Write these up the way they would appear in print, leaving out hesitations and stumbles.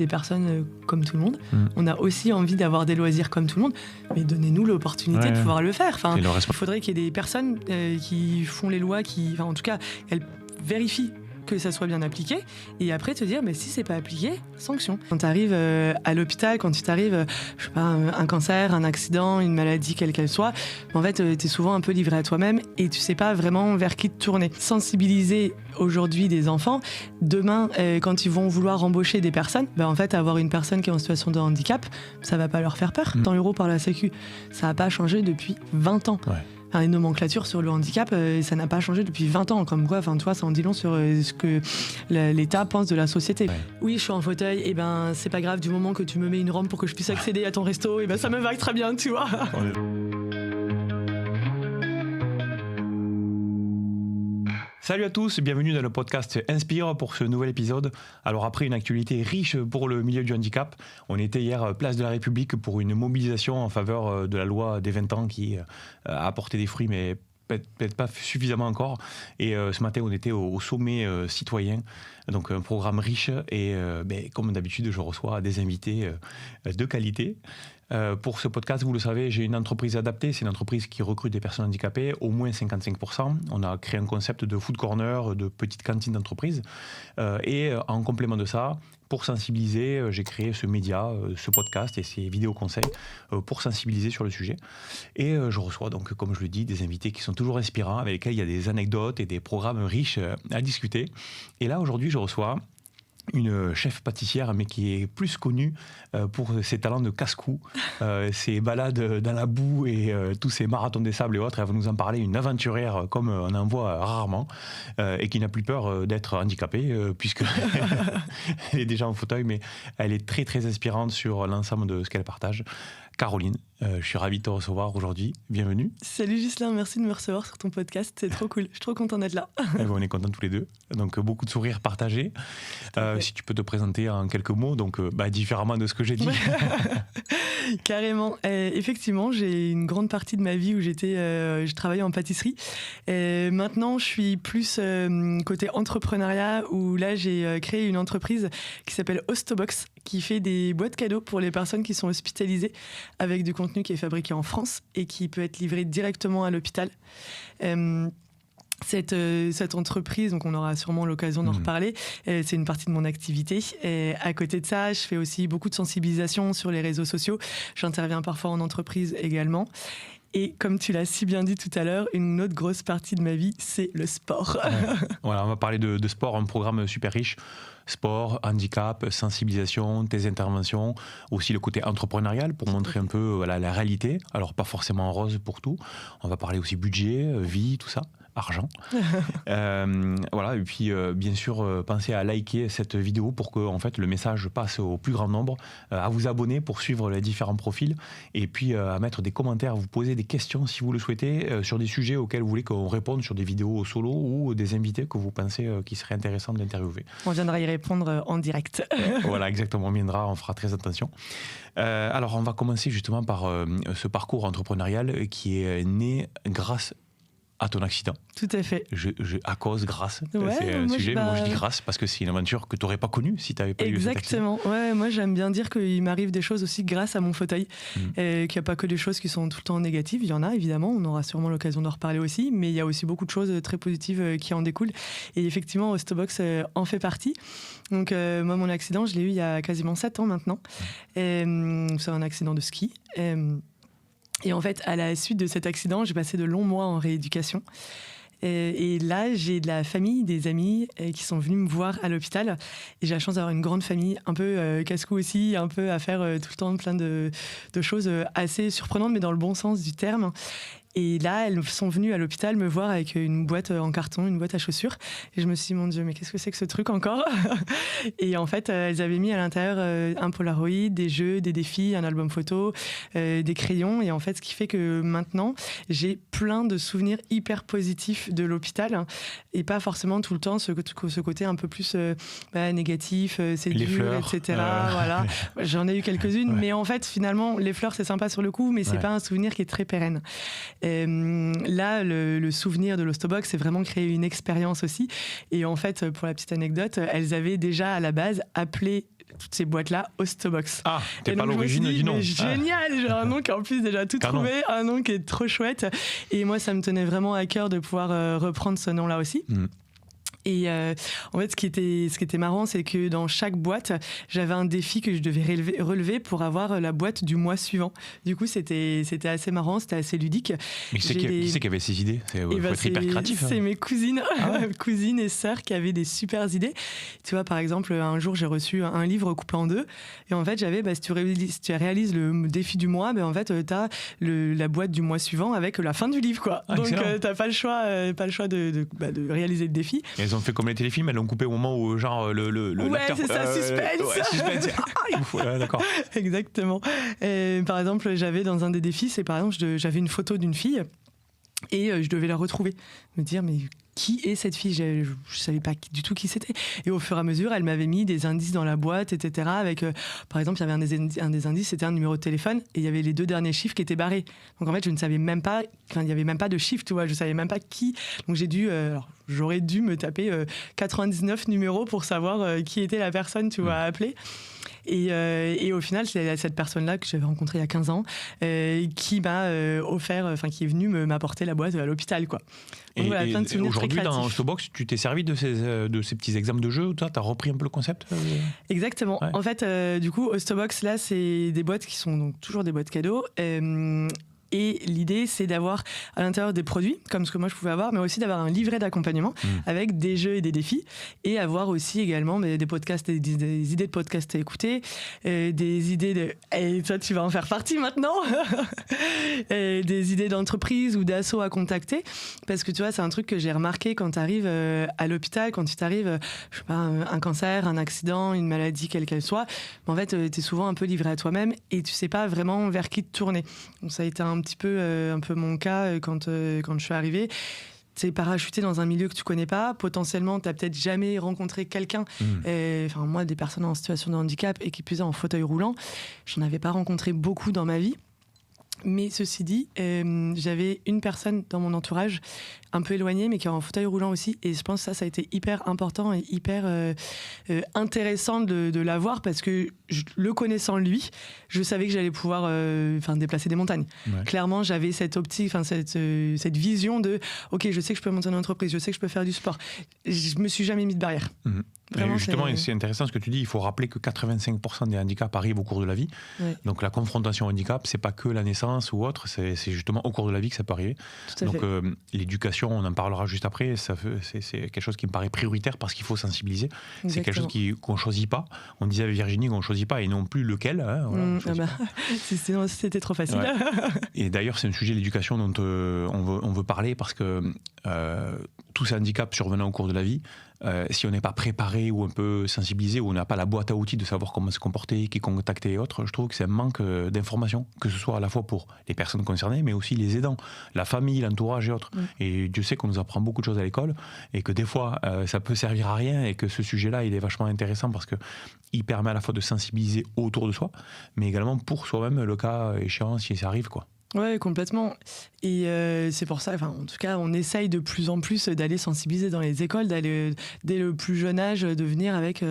des personnes comme tout le monde. On a aussi envie d'avoir des loisirs comme tout le monde, mais donnez-nous l'opportunité de pouvoir le faire. Enfin, il faudrait qu'il y ait des personnes qui font les lois, en tout cas, elles vérifient que ça soit bien appliqué, et après te dire, mais si c'est pas appliqué, sanction. Quand tu arrives à l'hôpital, quand tu t'arrives, je sais pas, un cancer, un accident, une maladie, quelle qu'elle soit, en fait, tu es souvent un peu livré à toi-même et tu sais pas vraiment vers qui te tourner. Sensibiliser aujourd'hui des enfants, demain, quand ils vont vouloir embaucher des personnes, en fait, avoir une personne qui est en situation de handicap, ça va pas leur faire peur. 100 € par la Sécu, ça a pas changé depuis 20 ans. Ouais. Enfin, une nomenclature sur le handicap, ça n'a pas changé depuis 20 ans. Comme quoi, tu vois, ça en dit long sur ce que l'État pense de la société. Ouais. Oui, je suis en fauteuil, et c'est pas grave, du moment que tu me mets une rampe pour que je puisse accéder à ton resto, et ça me va très bien, tu vois. Salut à tous, bienvenue dans le podcast Inspire pour ce nouvel épisode. Alors après une actualité riche pour le milieu du handicap, on était hier place de la République pour une mobilisation en faveur de la loi des 20 ans qui a apporté des fruits, mais peut-être pas suffisamment encore. Et ce matin, on était au sommet citoyen, donc un programme riche. Et comme d'habitude, je reçois des invités de qualité. Pour ce podcast, vous le savez, j'ai une entreprise adaptée. C'est une entreprise qui recrute des personnes handicapées, au moins 55%. On a créé un concept de food corner, de petite cantine d'entreprise. Et en complément de ça, pour sensibiliser, j'ai créé ce média, ce podcast et ces vidéos conseils pour sensibiliser sur le sujet. Et je reçois donc, comme je le dis, des invités qui sont toujours inspirants, avec lesquels il y a des anecdotes et des programmes riches à discuter. Et là, aujourd'hui, je reçois une chef pâtissière, mais qui est plus connue pour ses talents de casse-cou, ses balades dans la boue et tous ses marathons des sables et autres. Elle va nous en parler, une aventurière comme on en voit rarement, et qui n'a plus peur d'être handicapée, puisque elle est déjà en fauteuil, mais elle est très très inspirante sur l'ensemble de ce qu'elle partage. Caroline, je suis ravi de te recevoir aujourd'hui. Bienvenue. Salut Ghislain, merci de me recevoir sur ton podcast. C'est trop cool. Je suis trop content d'être là. On est contents tous les deux. Donc beaucoup de sourires partagés. Si tu peux te présenter en quelques mots, donc différemment de ce que j'ai dit. Carrément. Effectivement, j'ai une grande partie de ma vie où je travaillais en pâtisserie. Maintenant, je suis plus côté entrepreneuriat, où là, j'ai créé une entreprise qui s'appelle Hostobox, qui fait des boîtes cadeaux pour les personnes qui sont hospitalisées, avec du contenu qui est fabriqué en France et qui peut être livré directement à l'hôpital. Cette entreprise, donc on aura sûrement l'occasion d'en reparler, c'est une partie de mon activité. Et à côté de ça, je fais aussi beaucoup de sensibilisation sur les réseaux sociaux. J'interviens parfois en entreprise également. Et comme tu l'as si bien dit tout à l'heure, une autre grosse partie de ma vie, c'est le sport. Voilà, on va parler de sport, un programme super riche. Sport, handicap, sensibilisation, tes interventions, aussi le côté entrepreneurial pour montrer un peu la réalité. Alors pas forcément en rose pour tout. On va parler aussi budget, vie, tout ça. Argent. Voilà, et puis bien sûr, pensez à liker cette vidéo pour que en fait, le message passe au plus grand nombre, à vous abonner pour suivre les différents profils, et puis à mettre des commentaires, vous poser des questions si vous le souhaitez, sur des sujets auxquels vous voulez qu'on réponde, sur des vidéos solo ou des invités que vous pensez qui seraient intéressants d'interviewer. On viendra y répondre en direct. Voilà, exactement, on viendra, on fera très attention. Alors, on va commencer justement par ce parcours entrepreneurial qui est né grâce à ton accident. Tout à fait. Grâce. C'est un sujet, mais moi je dis grâce parce que c'est une aventure que tu n'aurais pas connue si tu n'avais pas eu cet accident. Exactement. Ouais, moi j'aime bien dire qu'il m'arrive des choses aussi grâce à mon fauteuil. Et qu'il n'y a pas que des choses qui sont tout le temps négatives. Il y en a évidemment, on aura sûrement l'occasion d'en reparler aussi, mais il y a aussi beaucoup de choses très positives qui en découlent. Et effectivement, Hostobox en fait partie. Donc moi mon accident, je l'ai eu il y a quasiment 7 ans maintenant. C'est un accident de ski. Et en fait, à la suite de cet accident, j'ai passé de longs mois en rééducation. Et là, j'ai de la famille, des amis qui sont venus me voir à l'hôpital. Et j'ai la chance d'avoir une grande famille, un peu casse-cou aussi, un peu à faire tout le temps plein de choses assez surprenantes, mais dans le bon sens du terme. Et là, elles sont venues à l'hôpital me voir avec une boîte en carton, une boîte à chaussures. Et je me suis dit, mon Dieu, mais qu'est-ce que c'est que ce truc encore ? Et en fait, elles avaient mis à l'intérieur un Polaroid, des jeux, des défis, un album photo, des crayons. Et en fait, ce qui fait que maintenant, j'ai plein de souvenirs hyper positifs de l'hôpital. Et pas forcément tout le temps ce côté un peu plus négatif, c'est les dur, fleurs, etc. Voilà. J'en ai eu quelques-unes. Ouais. Mais en fait, finalement, les fleurs, c'est sympa sur le coup, mais c'est pas un souvenir qui est très pérenne. Là, le souvenir de l'Ostobox, c'est vraiment créer une expérience aussi. Et en fait, pour la petite anecdote, elles avaient déjà à la base appelé toutes ces boîtes-là Ostobox. Ah, t'es pas l'origine du nom. Génial, j'ai un nom qui en plus déjà tout trouvé, un nom qui est trop chouette. Et moi, ça me tenait vraiment à cœur de pouvoir reprendre ce nom-là aussi. Et en fait, ce qui était marrant, c'est que dans chaque boîte, j'avais un défi que je devais relever pour avoir la boîte du mois suivant. Du coup, c'était assez marrant, c'était assez ludique. Mais qui c'est qui avait ces idées? Il faut être hyper créatif. C'est mes cousines, cousines et sœurs qui avaient des super idées. Tu vois, par exemple, un jour, j'ai reçu un livre coupé en deux. Et en fait, j'avais, si tu réalises le défi du mois, en fait, t'as la boîte du mois suivant avec la fin du livre, quoi. Donc, t'as pas le choix de réaliser le défi. Elles ont fait comme les téléfilms, elles l'ont coupé au moment où genre ouais, c'est ça, suspense. Ouais, suspense. D'accord. Exactement. Et, par exemple, j'avais dans un des défis, c'est par exemple, j'avais une photo d'une fille et je devais la retrouver. Me dire, mais qui est cette fille? Je savais pas du tout qui c'était. Et au fur et à mesure, elle m'avait mis des indices dans la boîte, etc. Avec, par exemple, il y avait un des indices, c'était un numéro de téléphone, et il y avait les 2 derniers chiffres qui étaient barrés. Donc en fait, je ne savais même pas, il n'y avait même pas de chiffre, tu vois, je savais même pas qui. Donc j'aurais dû me taper 99 numéros pour savoir qui était la personne, tu vois, à appeler. Et au final, c'est cette personne-là que j'avais rencontrée il y a 15 ans qui m'a qui est venue m'apporter la boîte à l'hôpital, quoi. Donc, voilà, plein de souvenirs très créatifs. Aujourd'hui, dans Ostobox, tu t'es servi de ces petits exemples de jeux où tu as repris un peu le concept Exactement. Ouais. En fait, du coup, Ostobox, là, c'est des boîtes qui sont donc toujours des boîtes cadeaux. Et l'idée, c'est d'avoir à l'intérieur des produits, comme ce que moi je pouvais avoir, mais aussi d'avoir un livret d'accompagnement avec des jeux et des défis, et avoir aussi également des podcasts, des idées de podcasts à écouter, des idées de... Et toi, tu vas en faire partie maintenant des idées d'entreprise ou d'assaut à contacter, parce que tu vois, c'est un truc que j'ai remarqué quand tu arrives à l'hôpital, quand tu t'arrives, je sais pas, un cancer, un accident, une maladie, quelle qu'elle soit, en fait, tu es souvent un peu livré à toi-même et tu sais pas vraiment vers qui te tourner. Donc ça a été un peu mon cas quand je suis arrivée. C'est parachuté dans un milieu que tu connais pas. Potentiellement, tu n'as peut-être jamais rencontré quelqu'un. Moi, des personnes en situation de handicap et qui plus est en fauteuil roulant, j'en avais pas rencontré beaucoup dans ma vie. Mais ceci dit, j'avais une personne dans mon entourage un peu éloignée, mais qui est en fauteuil roulant aussi. Et je pense que ça a été hyper important et hyper intéressant de l'avoir, parce que le connaissant lui, je savais que j'allais pouvoir déplacer des montagnes. Ouais. Clairement, j'avais cette optique, cette vision de « Ok, je sais que je peux monter une entreprise, je sais que je peux faire du sport ». Je me suis jamais mis de barrière. Vraiment, justement, c'est intéressant ce que tu dis. Il faut rappeler que 85% des handicaps arrivent au cours de la vie. Ouais. Donc la confrontation au handicap, c'est pas que la naissance ou autre, c'est justement au cours de la vie que ça peut arriver. Donc l'éducation, on en parlera juste après, c'est quelque chose qui me paraît prioritaire parce qu'il faut sensibiliser. Exactement. C'est quelque chose qu'on choisit pas. On disait avec Virginie qu'on choisit pas et non plus lequel. Sinon c'était trop facile. Ouais. Et d'ailleurs, c'est un sujet, l'éducation, dont on veut parler, parce que tous ces handicaps survenant au cours de la vie, si on n'est pas préparé ou un peu sensibilisé, ou on n'a pas la boîte à outils de savoir comment se comporter, qui contacter et autres, je trouve que c'est un manque d'information, que ce soit à la fois pour les personnes concernées, mais aussi les aidants, la famille, l'entourage et autres. Et Dieu sait qu'on nous apprend beaucoup de choses à l'école, et que des fois, ça peut servir à rien, et que ce sujet-là, il est vachement intéressant parce qu'il permet à la fois de sensibiliser autour de soi, mais également pour soi-même, le cas échéant, si ça arrive, quoi. Ouais, complètement. Et c'est pour ça, en tout cas, on essaye de plus en plus d'aller sensibiliser dans les écoles, d'aller dès le plus jeune âge, de venir avec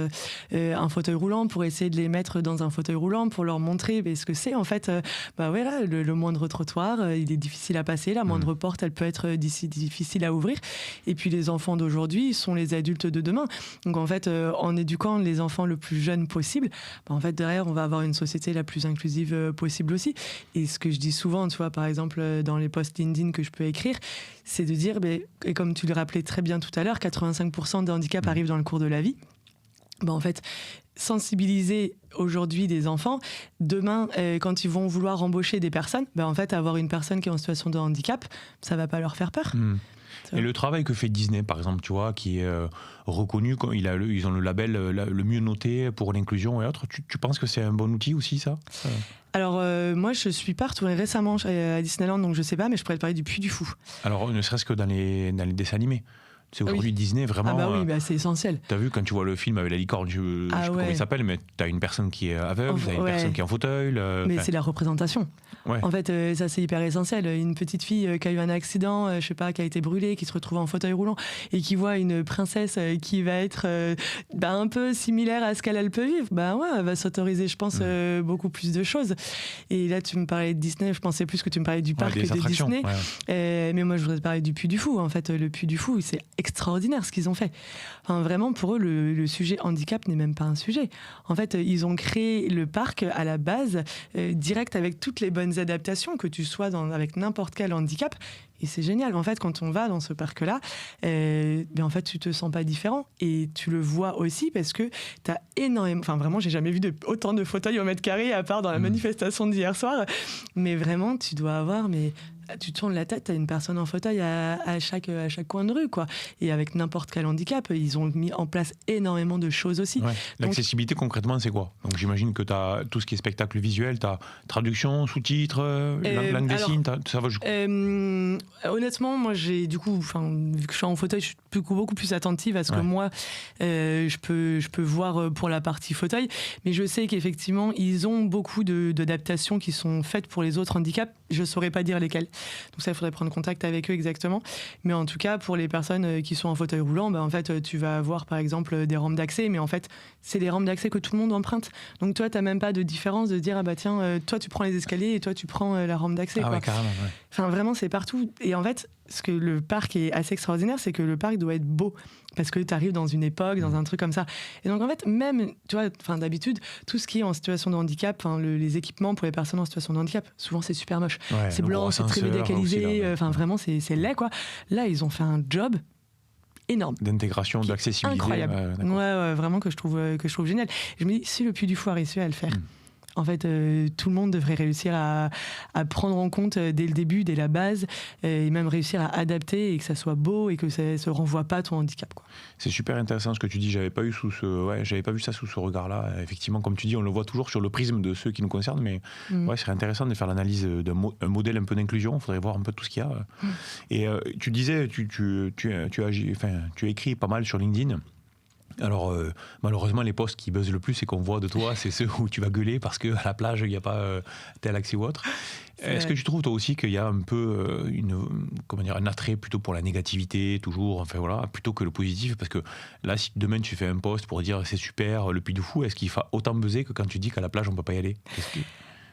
un fauteuil roulant, pour essayer de les mettre dans un fauteuil roulant, pour leur montrer ce que c'est. En fait, le moindre trottoir, il est difficile à passer, la moindre porte, elle peut être difficile à ouvrir. Et puis les enfants d'aujourd'hui sont les adultes de demain. Donc en fait, en éduquant les enfants le plus jeunes possible, en fait, derrière, on va avoir une société la plus inclusive possible aussi. Et ce que je dis souvent, tu vois, par exemple, dans les posts LinkedIn que je peux écrire, c'est de dire, et comme tu le rappelais très bien tout à l'heure, 85% des handicaps arrivent dans le cours de la vie. En fait, sensibiliser aujourd'hui des enfants, demain, quand ils vont vouloir embaucher des personnes, en fait, avoir une personne qui est en situation de handicap, ça va pas leur faire peur. Et le travail que fait Disney, par exemple, tu vois, qui est reconnu, ils ont le label le mieux noté pour l'inclusion et autres, tu penses que c'est un bon outil aussi, ça Alors, moi, je suis pas retournée récemment à Disneyland, donc je sais pas, mais je pourrais te parler du Puy du Fou. Alors, ne serait-ce que dans les dessins animés. C'est aujourd'hui Disney vraiment. Ah bah oui, c'est essentiel. T'as vu quand tu vois le film avec la licorne, je sais pas comment il s'appelle, mais t'as une personne qui est aveugle, t'as une personne qui est en fauteuil. Mais c'est la représentation. Ouais. En fait, ça c'est hyper essentiel. Une petite fille qui a eu un accident, je sais pas, qui a été brûlée, qui se retrouve en fauteuil roulant et qui voit une princesse qui va être un peu similaire à ce qu'elle peut vivre, elle va s'autoriser, je pense, beaucoup plus de choses. Et là, tu me parlais de Disney, je pensais plus que tu me parlais du parc que de Disney. Mais moi, je voudrais te parler du Puy du Fou. En fait, le Puy du Fou, c'est extraordinaire ce qu'ils ont fait. Enfin, vraiment, pour eux, le sujet handicap n'est même pas un sujet. En fait, ils ont créé le parc à la base, direct avec toutes les bonnes adaptations, que tu sois avec n'importe quel handicap. Et c'est génial. En fait, quand on va dans ce parc-là, en fait, tu te sens pas différent. Et tu le vois aussi parce que tu as énormément... Enfin, vraiment, j'ai jamais vu autant de fauteuils au mètre carré, à part dans la manifestation d'hier soir. Mais vraiment, tu dois avoir... tu tournes la tête, t'as une personne en fauteuil à chaque coin de rue, quoi. Et avec n'importe quel handicap, ils ont mis en place énormément de choses aussi. Ouais. L'accessibilité, concrètement, c'est quoi? Donc j'imagine que t'as tout ce qui est spectacle visuel, t'as traduction, sous-titres, langue des signes, ça va jusqu'où? Honnêtement, moi, vu que je suis en fauteuil, je suis beaucoup plus attentive à ce que moi, je peux voir pour la partie fauteuil. Mais je sais qu'effectivement, ils ont beaucoup d'adaptations qui sont faites pour les autres handicaps. Je saurais pas dire lesquelles. Donc ça, il faudrait prendre contact avec eux exactement. Mais en tout cas, pour les personnes qui sont en fauteuil roulant, en fait, tu vas avoir par exemple des rampes d'accès, mais en fait, c'est les rampes d'accès que tout le monde emprunte. Donc toi, t'as même pas de différence de dire toi tu prends les escaliers et toi tu prends la rampe d'accès. Ah ouais, carrément. Ouais. Enfin, vraiment, c'est partout. Et en fait, ce que le parc est assez extraordinaire, c'est que le parc doit être beau. Parce que tu arrives dans une époque, dans un truc comme ça. Et donc, en fait, même, tu vois, d'habitude, tout ce qui est en situation de handicap, les équipements pour les personnes en situation de handicap, souvent, c'est super moche. Ouais, c'est blanc, c'est très médicalisé. Vraiment, c'est laid, quoi. Là, ils ont fait un job énorme. D'intégration, d'accessibilité. Incroyable. Ouais, vraiment, que je trouve génial. Je me dis, si le Puy du Fou a réussi à le faire... En fait, tout le monde devrait réussir à prendre en compte dès le début, dès la base, et même réussir à adapter et que ça soit beau et que ça ne se renvoie pas à ton handicap, quoi. C'est super intéressant ce que tu dis. J'avais pas vu ça sous ce regard-là. Effectivement, comme tu dis, on le voit toujours sur le prisme de ceux qui nous concernent, mais ce serait intéressant de faire l'analyse d'un modèle un peu d'inclusion. Il faudrait voir un peu tout ce qu'il y a. Et tu disais, tu as écrit pas mal sur LinkedIn. Alors, malheureusement, les posts qui buzzent le plus et qu'on voit de toi, c'est ceux où tu vas gueuler parce qu'à la plage, il n'y a pas tel accès ou autre. Est-ce que tu trouves, toi aussi, qu'il y a un peu un attrait plutôt pour la négativité, toujours, plutôt que le positif? Parce que là, si demain tu fais un post pour dire c'est super, le Puy du Fou, est-ce qu'il faut autant buzzer que quand tu dis qu'à la plage, on ne peut pas y aller?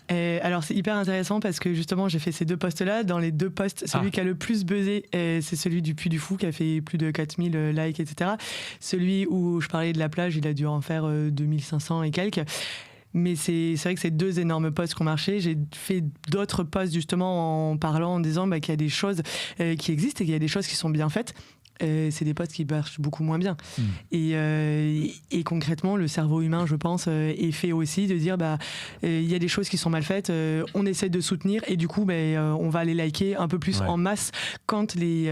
Alors c'est hyper intéressant parce que justement j'ai fait ces deux posts-là. Dans les deux posts, celui qui a le plus buzzé, c'est celui du Puy du Fou qui a fait plus de 4000 likes, etc. Celui où je parlais de la plage, il a dû en faire 2500 et quelques. Mais c'est vrai que c'est deux énormes posts qui ont marché. J'ai fait d'autres posts justement en parlant, en disant qu'il y a des choses qui existent et qu'il y a des choses qui sont bien faites. C'est des potes qui marchent beaucoup moins bien. Et concrètement, le cerveau humain, je pense, est fait aussi de dire il y a des choses qui sont mal faites, on essaie de soutenir et du coup, on va les liker un peu plus en masse quand les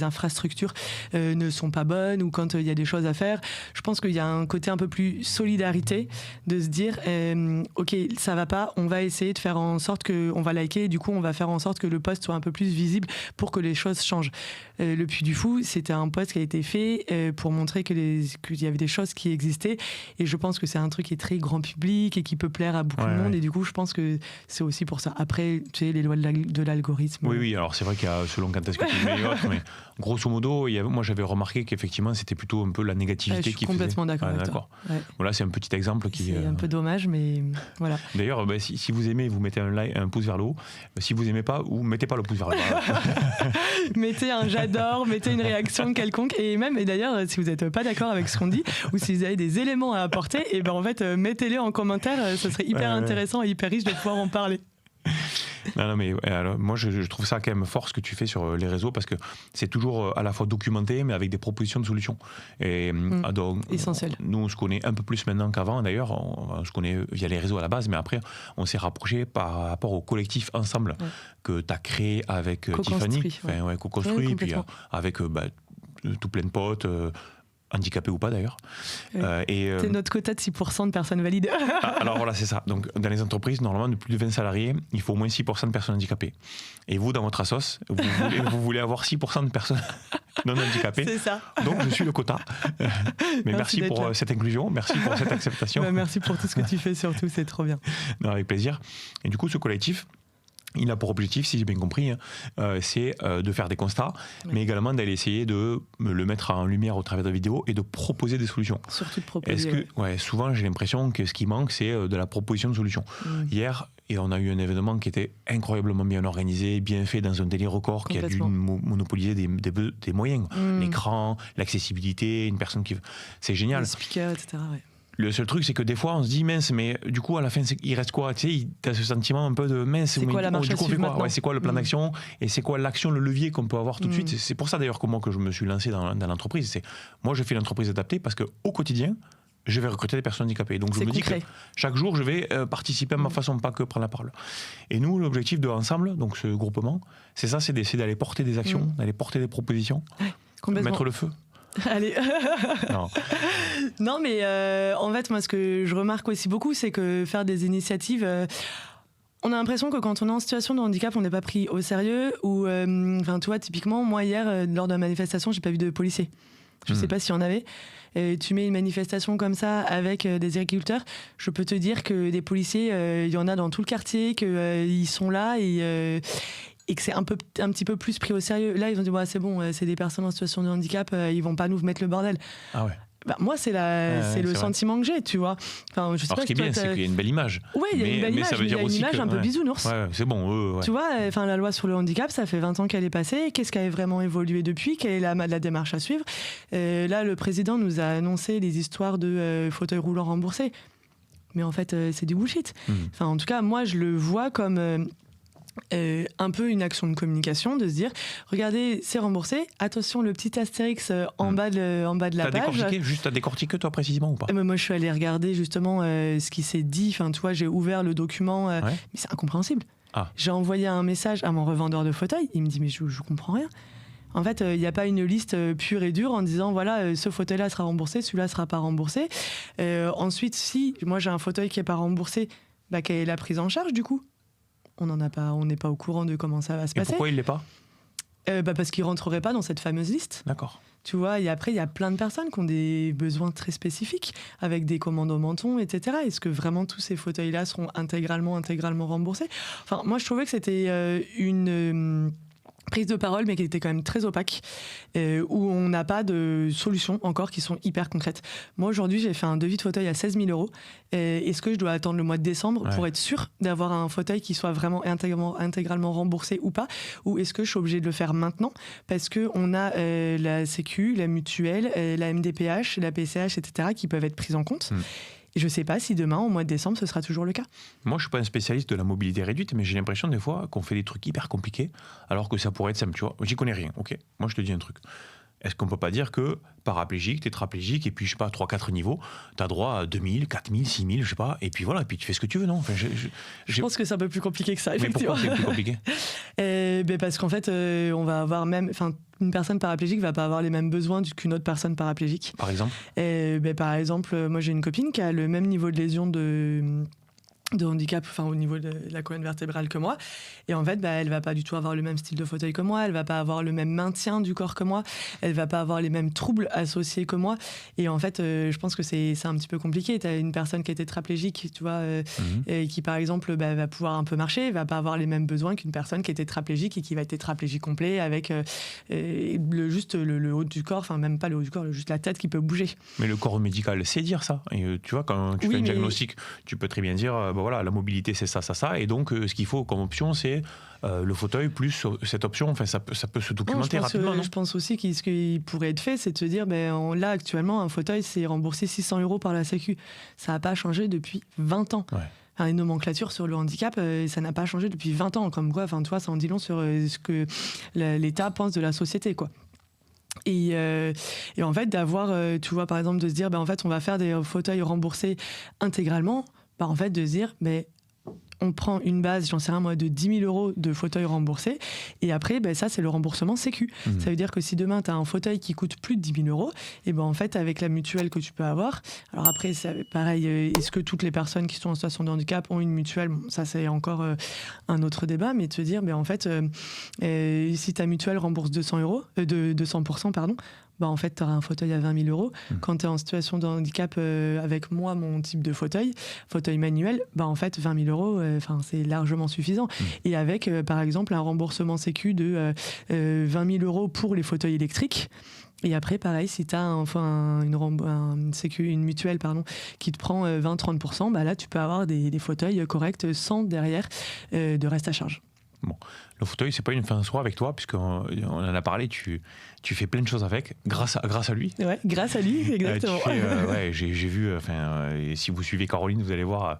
infrastructures ne sont pas bonnes ou quand il y a des choses à faire. Je pense qu'il y a un côté un peu plus solidarité de se dire ok, ça va pas, on va essayer de faire en sorte qu'on va liker et du coup, on va faire en sorte que le post soit un peu plus visible pour que les choses changent. Le Puy du Fou, c'était un post qui a été fait pour montrer qu'il y avait des choses qui existaient. Et je pense que c'est un truc qui est très grand public et qui peut plaire à beaucoup de monde. Et du coup, je pense que c'est aussi pour ça. Après, tu sais, les lois de l'algorithme. Oui, alors c'est vrai qu'il y a selon quand est-ce que tu le mets et autres, mais grosso modo, moi j'avais remarqué qu'effectivement, c'était plutôt un peu la négativité qui faisait. Je suis complètement d'accord avec toi. Voilà, c'est un petit exemple qui... C'est un peu dommage, mais voilà. D'ailleurs, si vous aimez, vous mettez un pouce vers le haut. Si vous aimez pas, vous mettez pas le pouce vers le bas. Mettez un j'adore, mettez une réaction quelconque et d'ailleurs si vous n'êtes pas d'accord avec ce qu'on dit ou si vous avez des éléments à apporter, et en fait mettez-les en commentaire, ça serait hyper intéressant et hyper riche de pouvoir en parler. Non, mais alors, moi je trouve ça quand même fort ce que tu fais sur les réseaux parce que c'est toujours à la fois documenté mais avec des propositions de solutions. Et donc, essentiel. Nous on se connaît un peu plus maintenant qu'avant d'ailleurs, on se connaît via les réseaux à la base, mais après on s'est rapproché par rapport au collectif Ensemble que tu as créé avec Tiffany, co-construit, puis avec tout plein de potes. handicapés ou pas d'ailleurs. C'est notre quota de 6% de personnes valides. Alors voilà, c'est ça. Donc dans les entreprises, normalement, de plus de 20 salariés, il faut au moins 6% de personnes handicapées. Et vous, dans votre assos, vous voulez avoir 6% de personnes non handicapées. C'est ça. Donc je suis le quota. Mais merci pour cette inclusion, merci pour cette acceptation. Merci pour tout ce que tu fais surtout, c'est trop bien. Non, avec plaisir. Et du coup, ce collectif, il a pour objectif, si j'ai bien compris, c'est de faire des constats, mais également d'aller essayer de le mettre en lumière au travers de vidéos et de proposer des solutions. Surtout de proposer. Souvent, j'ai l'impression que ce qui manque, c'est de la proposition de solutions. Hier, on a eu un événement qui était incroyablement bien organisé, bien fait, dans un délai record, qui a dû monopoliser des moyens. L'écran, l'accessibilité, une personne qui... C'est génial. Les speakers, etc. Ouais. Le seul truc, c'est que des fois, on se dit mince, mais du coup, à la fin, il reste quoi? Tu sais, t'as ce sentiment un peu de mince. C'est quoi la marche à suivre maintenant? C'est quoi le plan d'action? Et c'est quoi l'action, le levier qu'on peut avoir tout de suite? C'est pour ça d'ailleurs que moi, que je me suis lancé dans l'entreprise. Moi, je fais l'entreprise adaptée parce qu'au quotidien, je vais recruter des personnes handicapées. Donc, je me dis que chaque jour, je vais participer à ma façon, pas que prendre la parole. Et nous, l'objectif de Ensemble, donc ce groupement, c'est ça, c'est d'essayer d'aller porter des actions, d'aller porter des propositions, mettre le feu. Allez. Non, mais en fait, moi, ce que je remarque aussi beaucoup, c'est que faire des initiatives, on a l'impression que quand on est en situation de handicap, on n'est pas pris au sérieux. Ou, tu vois, typiquement, moi, hier, lors de la manifestation, j'ai pas vu de policiers. Je sais pas s'il y en avait. Tu mets une manifestation comme ça avec des agriculteurs, je peux te dire que des policiers, il y en a dans tout le quartier, qu'ils sont là et que c'est un petit peu plus pris au sérieux. Là, ils ont dit c'est bon, c'est des personnes en situation de handicap, ils vont pas nous mettre le bordel. Ah ouais. Bah, moi, c'est le sentiment que j'ai, tu vois. Enfin, je sais pas ce qui est bien, c'est qu'il y a une belle image. Oui, il y a une belle image, mais il y a une image un peu bisounours. Ouais, c'est bon. Tu vois, la loi sur le handicap, ça fait 20 ans qu'elle est passée. Qu'est-ce qui a vraiment évolué depuis? Quelle est la démarche à suivre? Là, le président nous a annoncé les histoires de fauteuils roulants remboursés. Mais en fait, c'est du bullshit. Enfin, en tout cas, moi, je le vois comme... un peu une action de communication, de se dire regardez, c'est remboursé, attention, le petit astérix en bas de la page. T'as décortiqué toi précisément ou pas? Moi, je suis allée regarder justement ce qui s'est dit. Enfin, tu vois, j'ai ouvert le document, mais c'est incompréhensible. J'ai envoyé un message à mon revendeur de fauteuil, il me dit mais je comprends rien. En fait, il n'y a pas une liste pure et dure en disant voilà, ce fauteuil-là sera remboursé, celui-là sera pas remboursé. Ensuite, si moi j'ai un fauteuil qui est pas remboursé, quelle est la prise en charge du coup? On n'est pas au courant de comment ça va se passer. Et pourquoi il l'est pas? Parce qu'il rentrerait pas dans cette fameuse liste. D'accord. Tu vois, et après, il y a plein de personnes qui ont des besoins très spécifiques, avec des commandes au menton, etc. Est-ce que vraiment tous ces fauteuils-là seront intégralement remboursés? Enfin, moi, je trouvais que c'était une prise de parole, mais qui était quand même très opaque, où on n'a pas de solutions encore qui sont hyper concrètes. Moi, aujourd'hui, j'ai fait un devis de fauteuil à 16 000 €. Est-ce que je dois attendre le mois de décembre pour être sûr d'avoir un fauteuil qui soit vraiment intégralement remboursé ou pas? Ou est-ce que je suis obligée de le faire maintenant? Parce qu'on a la Sécu, la Mutuelle, la MDPH, la PCH, etc., qui peuvent être prises en compte. Et je ne sais pas si demain, au mois de décembre, ce sera toujours le cas. Moi, je ne suis pas un spécialiste de la mobilité réduite, mais j'ai l'impression des fois qu'on fait des trucs hyper compliqués, alors que ça pourrait être simple, tu vois. J'y connais rien, ok. Moi, je te dis un truc. Est-ce qu'on ne peut pas dire que paraplégique, tétraplégique, et puis, je sais pas, 3-4 niveaux, tu as droit à 2000, 4000, 6000, je sais pas, et puis voilà, et puis tu fais ce que tu veux, non? Enfin, je pense que c'est un peu plus compliqué que ça, effectivement. Mais pourquoi c'est plus compliqué? Parce qu'en fait, on va avoir même... Une personne paraplégique va pas avoir les mêmes besoins qu'une autre personne paraplégique. Par exemple? Par exemple, moi j'ai une copine qui a le même niveau de lésion de handicap, au niveau de la colonne vertébrale que moi. Et en fait, elle va pas du tout avoir le même style de fauteuil que moi, elle va pas avoir le même maintien du corps que moi, elle va pas avoir les mêmes troubles associés que moi. Et en fait, je pense que c'est un petit peu compliqué. Tu as une personne qui est tétraplégique, tu vois, et qui par exemple va pouvoir un peu marcher, va pas avoir les mêmes besoins qu'une personne qui est tétraplégique et qui va être tétraplégique complet avec juste le haut du corps, enfin même pas le haut du corps, juste la tête qui peut bouger. Mais le corps médical sait dire ça. Et tu vois, quand tu fais un diagnostic, tu peux très bien dire voilà, la mobilité c'est ça, et donc ce qu'il faut comme option c'est le fauteuil plus cette option, enfin ça peut se documenter rapidement. Je pense aussi que ce qui pourrait être fait, c'est de se dire là actuellement un fauteuil c'est remboursé 600 € par la Sécu, ça n'a pas changé depuis 20 ans. Les nomenclatures sur le handicap, ça n'a pas changé depuis 20 ans, comme quoi, tu vois, ça en dit long sur ce que l'État pense de la société, quoi. Et en fait d'avoir, tu vois, par exemple de se dire en fait on va faire des fauteuils remboursés intégralement, en fait de se dire on prend une base, j'en sais rien moi, de 10 000 euros de fauteuil remboursé. Et après, ça, c'est le remboursement Sécu. Ça veut dire que si demain, tu as un fauteuil qui coûte plus de 10 000 euros, et en fait, avec la mutuelle que tu peux avoir, alors après, c'est pareil, est-ce que toutes les personnes qui sont en situation de handicap ont une mutuelle? Bon, ça, c'est encore un autre débat, mais de se dire, en fait, si ta mutuelle rembourse 200%, pardon, en fait, tu auras un fauteuil à 20 000 euros. Quand tu es en situation de handicap avec moi, mon type de fauteuil manuel, en fait, 20 000 euros, c'est largement suffisant. Et avec, par exemple, un remboursement Sécu de 20 000 euros pour les fauteuils électriques. Et après, pareil, si tu as une mutuelle qui te prend 20-30%, là, tu peux avoir des fauteuils corrects sans derrière de reste à charge. Bon, le fauteuil, c'est pas une fin en soi avec toi, puisqu'on en a parlé, tu fais plein de choses avec, grâce à lui. Ouais, grâce à lui, exactement. J'ai vu, et si vous suivez Caroline, vous allez voir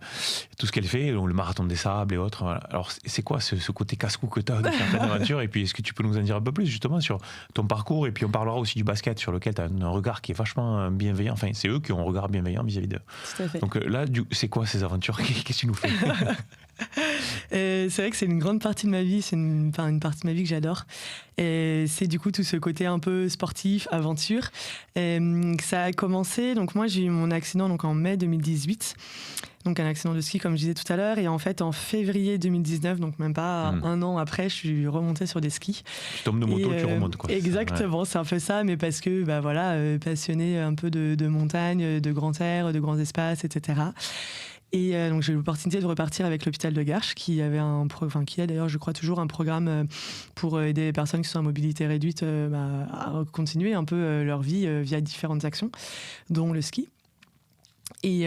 tout ce qu'elle fait, donc le marathon des sables et autres. Voilà. Alors, c'est quoi ce côté casse-cou que tu as de certaines aventures? Et puis, est-ce que tu peux nous en dire un peu plus, justement, sur ton parcours? Et puis, on parlera aussi du basket, sur lequel tu as un regard qui est vachement bienveillant. Enfin, c'est eux qui ont un regard bienveillant vis-à-vis d'eux. Tout à fait. Donc là, c'est quoi ces aventures? Qu'est-ce que tu nous fais? C'est vrai que c'est une grande partie de ma vie, c'est une partie de ma vie que j'adore. Et c'est du coup tout ce côté un peu sportif, aventure. Ça a commencé, donc moi j'ai eu mon accident en mai 2018. Donc un accident de ski comme je disais tout à l'heure, et en fait en février 2019, donc même pas un an après, je suis remontée sur des skis. Tu tombes de moto, tu remontes quoi. Exactement, c'est un peu ça, mais parce que passionnée un peu de montagne, de grand air, de grands espaces, etc. Et donc j'ai eu l'opportunité de repartir avec l'hôpital de Garches, qui avait qui a d'ailleurs, je crois, toujours un programme pour aider les personnes qui sont à mobilité réduite à continuer un peu leur vie via différentes actions, dont le ski. Et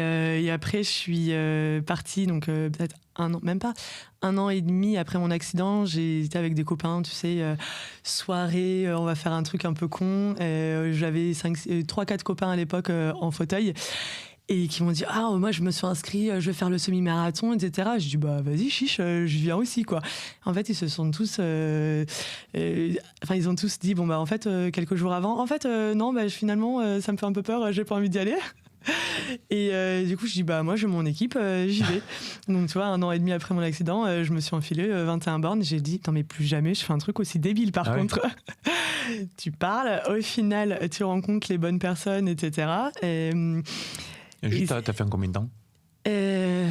après, je suis partie, donc peut-être même pas un an et demi après mon accident, j'étais avec des copains, tu sais, soirée, on va faire un truc un peu con. J'avais 3-4 copains à l'époque en fauteuil. Et qui m'ont dit moi je me suis inscrit, je vais faire le semi-marathon, etc. Je dis vas-y chiche, je viens aussi quoi. En fait ils se sont tous ils ont tous dit en fait quelques jours avant non finalement ça me fait un peu peur, j'ai pas envie d'y aller. Et du coup je dis moi j'ai mon équipe, j'y vais. Donc tu vois, un an et demi après mon accident, je me suis enfilé 21 bornes. J'ai dit non mais plus jamais je fais un truc aussi débile par contre. Tu parles, au final tu rencontres les bonnes personnes, etc. T'as fait en combien de temps? On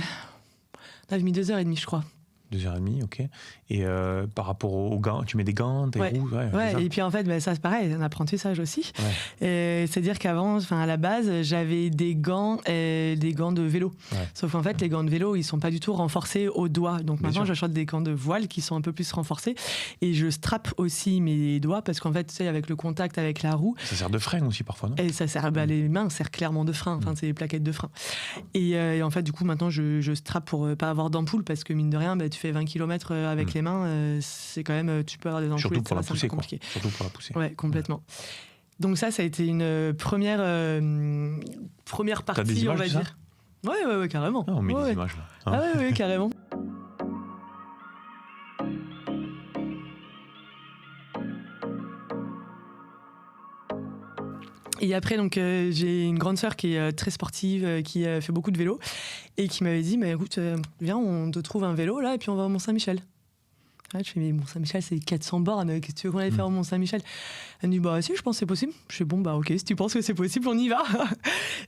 avait mis 2h30 je crois. 2h30, ok. Et par rapport aux gants, tu mets des gants, des roues? Ouais, et puis en fait, ça c'est pareil, un apprentissage aussi. C'est-à-dire qu'avant, à la base, j'avais des gants de vélo. Ouais. Sauf qu'en fait, les gants de vélo, ils sont pas du tout renforcés au doigt. Donc maintenant, j'achète des gants de voile qui sont un peu plus renforcés. Et je strappe aussi mes doigts parce qu'en fait, tu sais, avec le contact avec la roue. Ça sert de frein aussi parfois, non? Et ça sert, les mains servent clairement de frein. Enfin, c'est les plaquettes de frein. Et en fait, du coup, maintenant, je strappe pour pas avoir d'ampoule parce que mine de rien, tu fais 20 km avec les mains, c'est quand même, tu peux avoir des ampoules. Surtout pour la pousser, quoi. Surtout pour la pousser. Ouais, complètement. Donc ça a été une première partie, on va dire. Ouais, carrément. On met des images là. Ouais, carrément. Et après, donc, j'ai une grande sœur qui est très sportive, qui fait beaucoup de vélo, et qui m'avait dit, écoute, viens, on te trouve un vélo, là, et puis on va au Mont-Saint-Michel. Je fais, mais Mont-Saint-Michel, c'est 400 bornes, qu'est-ce que tu veux qu'on aille faire au Mont-Saint-Michel? Elle me dit, si, je pense que c'est possible. Je fais, ok, si tu penses que c'est possible, on y va.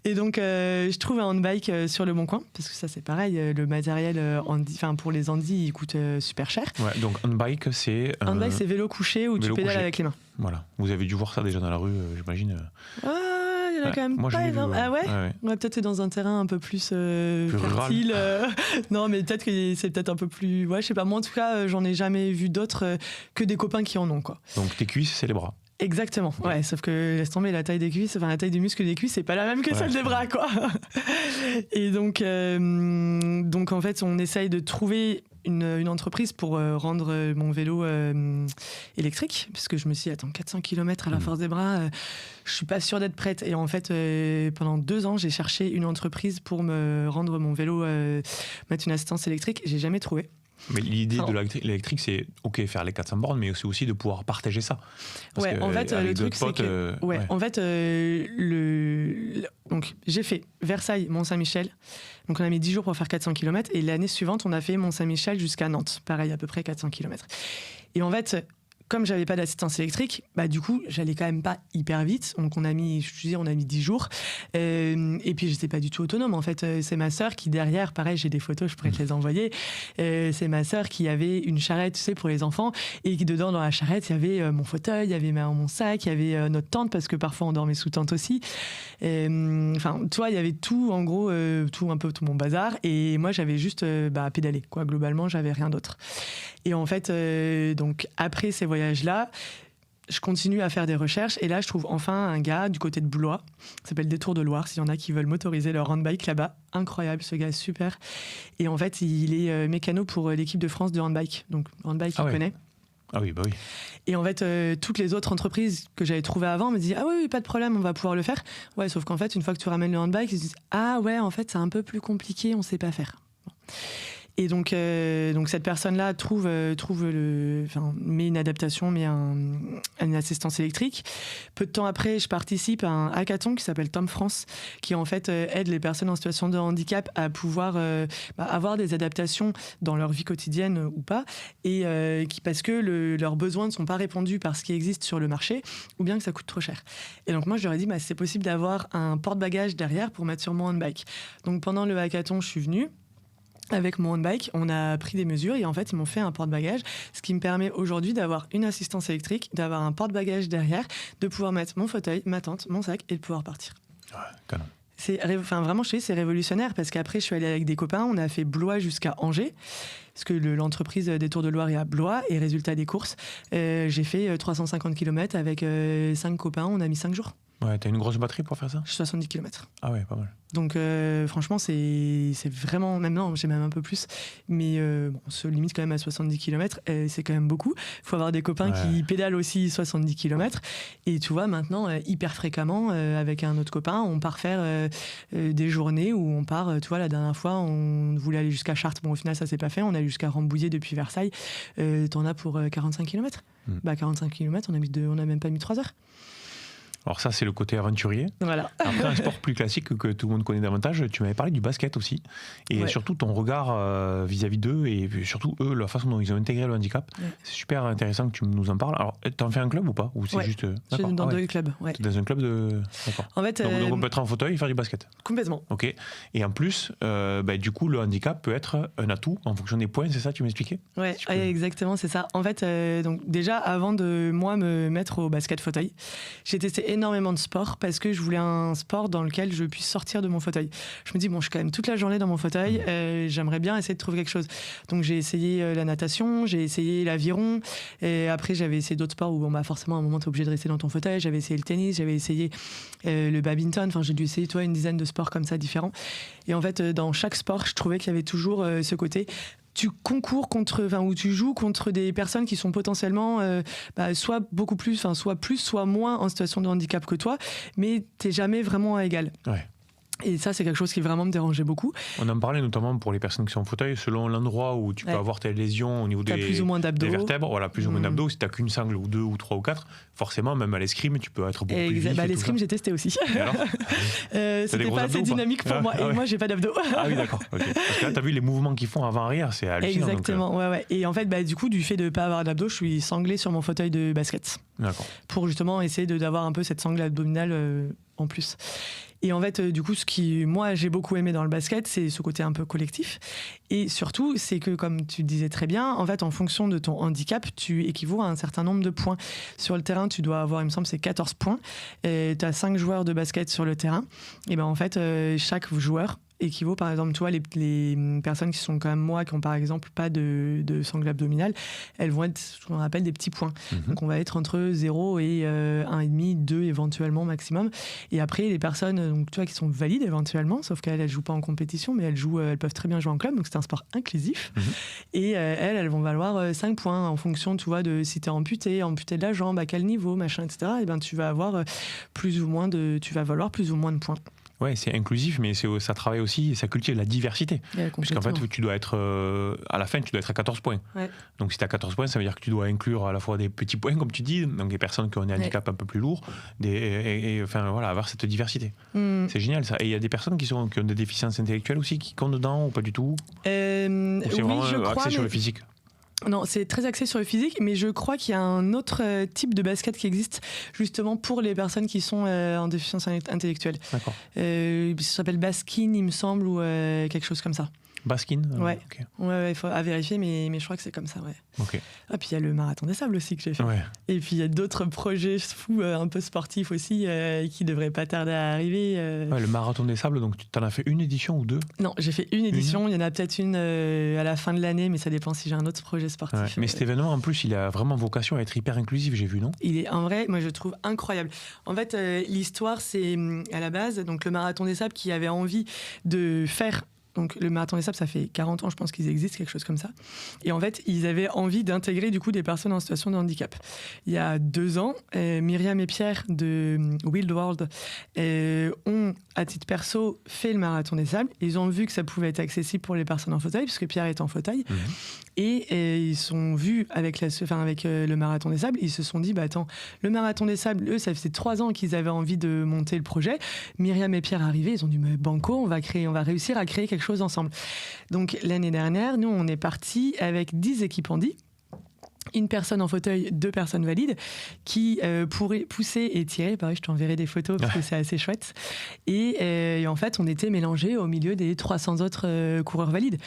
Et donc, je trouve un handbike sur le Bon Coin, parce que ça, c'est pareil, le matériel pour les handis, il coûte super cher. Ouais, donc handbike, c'est... Handbike, c'est vélo couché où tu pédales avec les mains. Voilà, vous avez dû voir ça déjà dans la rue, j'imagine. Il y en a quand même pas énorme. Ah ouais, peut-être dans un terrain un peu plus fertile. Non, mais peut-être que c'est peut-être un peu plus... Ouais, je sais pas. Moi, en tout cas, j'en ai jamais vu d'autres que des copains qui en ont, quoi. Donc, tes cuisses, c'est les bras. Exactement, ouais, sauf que laisse tomber la taille des cuisses, la taille des muscles des cuisses, c'est pas la même que celle des bras, quoi. Et donc en fait, on essaye de trouver une entreprise pour rendre mon vélo électrique, puisque je me suis dit, 400 km à la force des bras, je suis pas sûre d'être prête. Et en fait, pendant 2 ans, j'ai cherché une entreprise pour me rendre mon vélo, mettre une assistance électrique, j'ai jamais trouvé. Mais l'idée de l'électrique, c'est faire les 400 bornes, mais c'est aussi de pouvoir partager ça. Parce en fait, le truc, c'est que... En fait, donc, j'ai fait Versailles, Mont-Saint-Michel. Donc, on a mis 10 jours pour faire 400 km. Et l'année suivante, on a fait Mont-Saint-Michel jusqu'à Nantes. Pareil, à peu près 400 km. Et en fait... Comme j'avais pas d'assistance électrique, du coup, j'allais quand même pas hyper vite. Donc, on a mis 10 jours. Et puis, j'étais pas du tout autonome. En fait, c'est ma sœur qui, derrière, pareil, j'ai des photos, je pourrais te les envoyer. C'est ma sœur qui avait une charrette, tu sais, pour les enfants. Et qui, dedans, dans la charrette, il y avait mon fauteuil, il y avait mon sac, il y avait notre tente, parce que parfois, on dormait sous tente aussi. Enfin, tu vois, il y avait tout, en gros, tout mon bazar. Et moi, j'avais juste pédalé, quoi. Globalement, j'avais rien d'autre. Et en fait, donc, après ces voyage-là, je continue à faire des recherches et là je trouve enfin un gars du côté de Blois, qui s'appelle Détour de Loire, s'il y en a qui veulent motoriser leur handbike là-bas, incroyable, ce gars, super. Et en fait il est mécano pour l'équipe de France de handbike, donc handbike il connaît. Ah oui, bah oui. Et en fait, toutes les autres entreprises que j'avais trouvées avant me disaient « Ah oui, pas de problème, on va pouvoir le faire ». Ouais, sauf qu'en fait, une fois que tu ramènes le handbike, ils se disent « Ah ouais, en fait, c'est un peu plus compliqué, on sait pas faire ». Et donc cette personne-là met une adaptation, met une assistance électrique. Peu de temps après, je participe à un hackathon qui s'appelle Tom France, qui en fait aide les personnes en situation de handicap à pouvoir avoir des adaptations dans leur vie quotidienne ou pas, et parce que leurs besoins ne sont pas répondus par ce qui existe sur le marché, ou bien que ça coûte trop cher. Et donc moi, je leur ai dit, c'est possible d'avoir un porte-bagages derrière pour mettre sur mon handbike. Donc pendant le hackathon, je suis venue. Avec mon handbike, on a pris des mesures et en fait, ils m'ont fait un porte-bagages, ce qui me permet aujourd'hui d'avoir une assistance électrique, d'avoir un porte-bagages derrière, de pouvoir mettre mon fauteuil, ma tente, mon sac et de pouvoir partir. Ouais, quand même. Vraiment, je te dis, c'est révolutionnaire parce qu'après, je suis allée avec des copains, on a fait Blois jusqu'à Angers, parce que l'entreprise Détour de Loire est à Blois, et résultat des courses, j'ai fait 350 km avec 5 copains, on a mis 5 jours. Ouais, t'as une grosse batterie pour faire ça ? 70 km. Ah ouais, pas mal. Donc franchement, c'est vraiment... Maintenant, j'ai même un peu plus. Mais on se limite quand même à 70 km. C'est quand même beaucoup. Il faut avoir des copains qui pédalent aussi 70 km. Et tu vois, maintenant, hyper fréquemment, avec un autre copain, on part faire des journées où on part... tu vois, la dernière fois, on voulait aller jusqu'à Chartres. Bon, au final, ça s'est pas fait. On est allé jusqu'à Rambouillet depuis Versailles. T'en as pour 45 km. 45 km, on n'a même pas mis 3 heures. Alors ça, c'est le côté aventurier. Voilà. Après, un sport plus classique que tout le monde connaît davantage, tu m'avais parlé du basket aussi. Et surtout ton regard vis-à-vis d'eux et surtout eux, la façon dont ils ont intégré le handicap. Ouais. C'est super intéressant que tu nous en parles. Alors, t'en fais un club ou pas ? Ou c'est juste... Je suis dans 2 clubs. Ouais. T'es dans un club de... D'accord. En fait, donc on peut être en fauteuil et faire du basket. Complètement. Ok. Et en plus, du coup, le handicap peut être un atout en fonction des points, c'est ça, tu m'expliquais ? Ouais, exactement, c'est ça. En fait, donc déjà, avant de moi me mettre au basket fauteuil, j'ai testé énormément de sport parce que je voulais un sport dans lequel je puisse sortir de mon fauteuil. Je me dis, je suis quand même toute la journée dans mon fauteuil, j'aimerais bien essayer de trouver quelque chose. Donc j'ai essayé la natation, j'ai essayé l'aviron, et après j'avais essayé d'autres sports où forcément à un moment t'es obligé de rester dans ton fauteuil. J'avais essayé le tennis, j'avais essayé le badminton, j'ai dû essayer une dizaine de sports comme ça différents. Et en fait, dans chaque sport, je trouvais qu'il y avait toujours ce côté... Tu concours où tu joues contre des personnes qui sont potentiellement soit beaucoup plus, soit moins en situation de handicap que toi, mais t'es jamais vraiment à égal. Ouais. Et ça, c'est quelque chose qui vraiment me dérangeait beaucoup. On en parlait notamment pour les personnes qui sont en fauteuil, selon l'endroit où tu peux avoir tes lésions au niveau des vertèbres, voilà, plus ou moins d'abdos. Si tu n'as qu'une sangle ou 2 ou 3 ou 4, forcément, même à l'escrime, tu peux être beaucoup plus vif. L'escrime, j'ai testé aussi. C'était pas assez dynamique pour moi. Et moi, j'ai pas d'abdos. Ah oui, d'accord. Okay. Parce que là, tu as vu les mouvements qu'ils font avant-arrière, c'est hallucinant. Exactement, donc, ouais. Et en fait, du coup, du fait de ne pas avoir d'abdos, je suis sanglé sur mon fauteuil de basket. D'accord. Pour justement essayer d'avoir un peu cette sangle abdominale en plus. Et en fait, du coup, ce qui, moi, j'ai beaucoup aimé dans le basket, c'est ce côté un peu collectif. Et surtout, c'est que, comme tu disais très bien, en fait, en fonction de ton handicap, tu équivaut à un certain nombre de points. Sur le terrain, tu dois avoir, il me semble, c'est 14 points. Tu as 5 joueurs de basket sur le terrain. Et en fait, chaque joueur équivaut, par exemple, toi, les personnes qui sont comme moi, qui ont par exemple pas de sangle abdominale, elles vont être ce qu'on appelle des petits points. Donc on va être entre 0 et 1,5, 2 éventuellement maximum. Et après, les personnes donc, tu vois, qui sont valides éventuellement, sauf qu'elles ne jouent pas en compétition, mais elles peuvent très bien jouer en club, donc c'est un sport inclusif. Et elles vont valoir 5 points en fonction, tu vois, de si tu es amputé de la jambe, à quel niveau, machin, etc. Et tu vas avoir tu vas valoir plus ou moins de points. Ouais, c'est inclusif, mais ça travaille aussi, ça cultive la diversité. Ouais, parce qu'en fait, tu dois être, à la fin, tu dois être à 14 points. Ouais. Donc si tu as 14 points, ça veut dire que tu dois inclure à la fois des petits points, comme tu dis, donc des personnes qui ont un handicap un peu plus lourd, enfin voilà, avoir cette diversité. C'est génial ça. Et il y a des personnes qui ont des déficiences intellectuelles aussi qui comptent dedans ou pas du tout? Ou c'est vraiment axé sur le physique? Non, c'est très axé sur le physique, mais je crois qu'il y a un autre type de basket qui existe justement pour les personnes qui sont en déficience intellectuelle. D'accord. Ça s'appelle Baskin, il me semble, ou quelque chose comme ça. Baskin? Ouais. Okay. Ouais, il faut à vérifier, mais je crois que c'est comme ça, ouais. Ok. Ah, puis il y a le marathon des sables aussi que j'ai fait. Ouais. Et puis il y a d'autres projets fous, un peu sportifs aussi, qui devraient pas tarder à arriver. Ouais, le marathon des sables, donc tu en as fait une édition ou deux? Non, j'ai fait une édition. Il y en a peut-être une à la fin de l'année, mais ça dépend si j'ai un autre projet sportif. Ouais. Mais cet événement, en plus, il a vraiment vocation à être hyper inclusif, j'ai vu, non? Il est en vrai, moi je trouve incroyable. En fait, l'histoire, c'est à la base, donc le marathon des sables qui avait envie de faire. Donc le marathon des sables, ça fait 40 ans, je pense qu'ils existent, quelque chose comme ça. Et en fait, ils avaient envie d'intégrer du coup des personnes en situation de handicap. Il y a 2 ans, Myriam et Pierre de Wild World ont, à titre perso, fait le marathon des sables. Ils ont vu que ça pouvait être accessible pour les personnes en fauteuil, puisque Pierre est en fauteuil. Et ils sont vus avec le marathon des sables. Ils se sont dit, bah attends, le marathon des sables, eux, ça faisait 3 ans qu'ils avaient envie de monter le projet. Myriam et Pierre arrivaient, ils ont dit, mais banco, on va réussir à créer quelque chose ensemble. Donc l'année dernière, nous, on est partis avec 10 équipements. Une personne en fauteuil, 2 personnes valides qui pourraient pousser et tirer. Pareil, je t'enverrai des photos parce que c'est assez chouette. Et en fait, on était mélangés au milieu des 300 autres coureurs valides.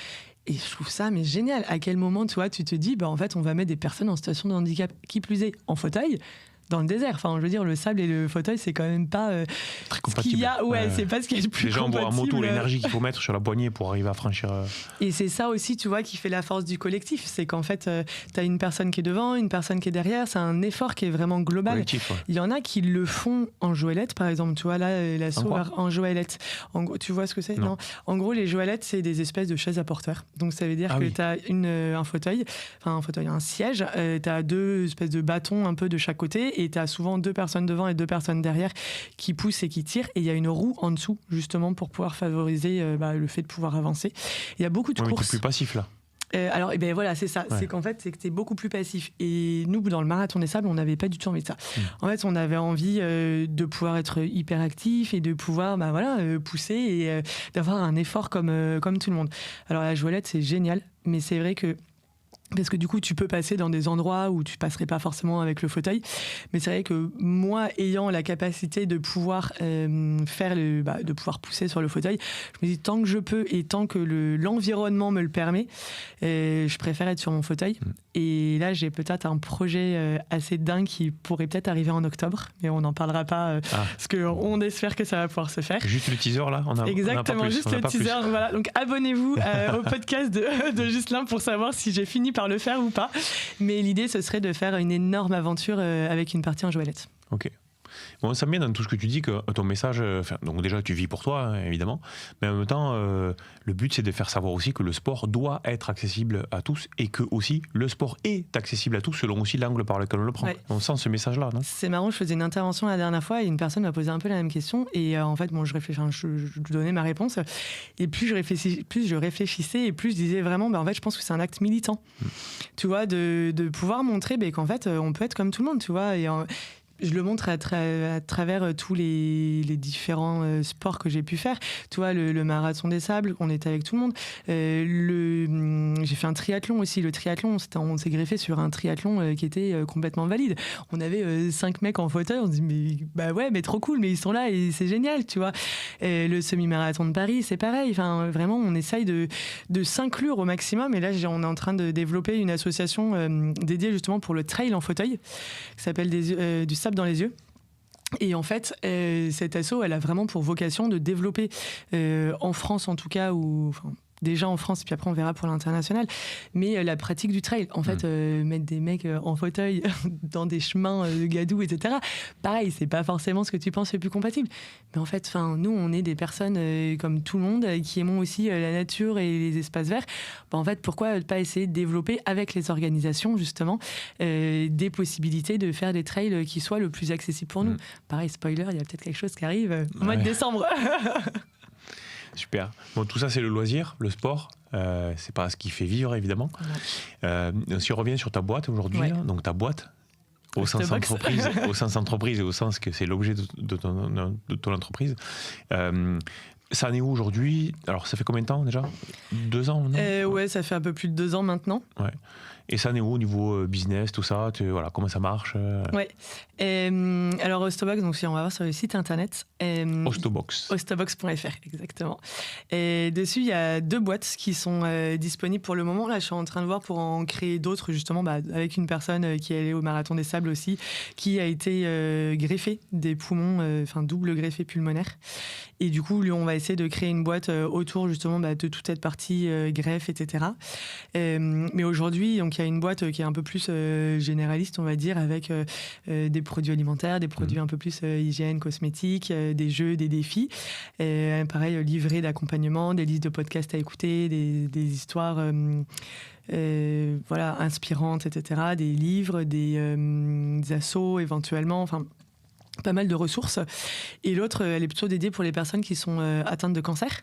Et je trouve ça mais génial. À quel moment, tu te dis, bah, en fait, on va mettre des personnes en situation de handicap, qui plus est en fauteuil, dans le désert. Enfin, je veux dire, le sable et le fauteuil, c'est quand même pas très compatible. C'est pas ce qu'il y a de plus déjà, compatible. Déjà, on voit en moto l'énergie qu'il faut mettre sur la poignée pour arriver à franchir. Et c'est ça aussi, tu vois, qui fait la force du collectif. C'est qu'en fait, tu as une personne qui est devant, une personne qui est derrière. C'est un effort qui est vraiment global. Collectif, ouais. Il y en a qui le font en joëlette, par exemple. Tu vois, là, la sourd en joëlette. En gros, tu vois ce que c'est? Non. En gros, les joëlettes, c'est des espèces de chaises à porteurs. Donc, ça veut dire que tu as un fauteuil, un siège. Tu as 2 espèces de bâtons un peu de chaque côté. Et tu as souvent 2 personnes devant et 2 personnes derrière qui poussent et qui tirent. Et il y a une roue en dessous, justement, pour pouvoir favoriser le fait de pouvoir avancer. Il y a beaucoup de courses. Tu es plus passif, là. Alors, voilà, c'est ça. Ouais. C'est qu'en fait, c'est que tu es beaucoup plus passif. Et nous, dans le marathon des sables, on n'avait pas du tout envie de ça. En fait, on avait envie de pouvoir être hyper actif et de pouvoir pousser et d'avoir un effort comme tout le monde. Alors, la joëlette, c'est génial. Mais c'est vrai que parce que du coup, tu peux passer dans des endroits où tu passerais pas forcément avec le fauteuil. Mais c'est vrai que moi, ayant la capacité de pouvoir de pouvoir pousser sur le fauteuil, je me dis tant que je peux et tant que l'environnement me le permet, je préfère être sur mon fauteuil. Et là, j'ai peut-être un projet assez dingue qui pourrait peut-être arriver en octobre, mais on n'en parlera pas parce qu'on espère que ça va pouvoir se faire. Juste le teaser là, Exactement, juste le teaser. Voilà. Donc abonnez-vous au podcast de Ghislain pour savoir si j'ai fini par le faire ou pas. Mais l'idée, ce serait de faire une énorme aventure avec une partie en joëlette. Ok. Bon, ça me vient dans tout ce que tu dis que ton message, donc déjà tu vis pour toi évidemment, mais en même temps le but c'est de faire savoir aussi que le sport doit être accessible à tous et que aussi le sport est accessible à tous selon aussi l'angle par lequel on le prend. Ouais. On sent ce message là, non? C'est marrant, je faisais une intervention la dernière fois et une personne m'a posé un peu la même question et en fait je donnais ma réponse et plus je réfléchissais et plus je disais vraiment en fait je pense que c'est un acte militant, tu vois, de pouvoir montrer qu'en fait on peut être comme tout le monde, tu vois, et je le montre à travers tous les différents sports que j'ai pu faire. Tu vois, le marathon des sables, on était avec tout le monde. J'ai fait un triathlon aussi. Le triathlon, on s'est greffé sur un triathlon qui était complètement valide. On avait 5 mecs en fauteuil. On se dit, mais trop cool, mais ils sont là et c'est génial, tu vois. Le semi-marathon de Paris, c'est pareil. Enfin, vraiment, on essaye de s'inclure au maximum. Et là, on est en train de développer une association dédiée justement pour le trail en fauteuil, qui s'appelle du sable dans les yeux. Et en fait, cette asso, elle a vraiment pour vocation de développer, en France en tout cas, déjà en France, puis après on verra pour l'international, mais la pratique du trail. En fait, mettre des mecs en fauteuil dans des chemins de gadou, etc. Pareil, c'est pas forcément ce que tu penses le plus compatible. Mais en fait, nous, on est des personnes comme tout le monde qui aimons aussi la nature et les espaces verts. En fait, pourquoi ne pas essayer de développer avec les organisations, justement, des possibilités de faire des trails qui soient le plus accessibles pour nous. Pareil, spoiler, il y a peut-être quelque chose qui arrive au mois de décembre. Super. Bon, tout ça, c'est le loisir, le sport. C'est pas ce qui fait vivre, évidemment. Si on revient sur ta boîte aujourd'hui, donc ta boîte, au sens entreprise et au sens que c'est l'objet de ton entreprise. Ça en est où aujourd'hui? Alors, ça fait combien de temps déjà? 2 ans, non? Ouais, ça fait un peu plus de 2 ans maintenant. Ouais. Et ça en est où au niveau business, tout ça? Voilà, comment ça marche? Ouais. Alors, Ostobox, donc si on va voir sur le site internet. Ostobox. Ostobox.fr, exactement. Et dessus, il y a 2 boîtes qui sont disponibles pour le moment. Là, je suis en train de voir pour en créer d'autres, justement, avec une personne qui est allée au Marathon des Sables aussi, qui a été greffée des poumons, double greffé pulmonaire. Et du coup, lui, on va essayer de créer une boîte autour, justement, de toute cette partie greffe, etc. Mais aujourd'hui, donc, il y a une boîte qui est un peu plus généraliste, on va dire, avec des produits alimentaires, des produits un peu plus hygiène, cosmétique, des jeux, des défis. Pareil, livrets d'accompagnement, des listes de podcasts à écouter, des histoires inspirantes, etc. Des livres, des assos éventuellement, pas mal de ressources. Et l'autre, elle est plutôt dédiée pour les personnes qui sont atteintes de cancer.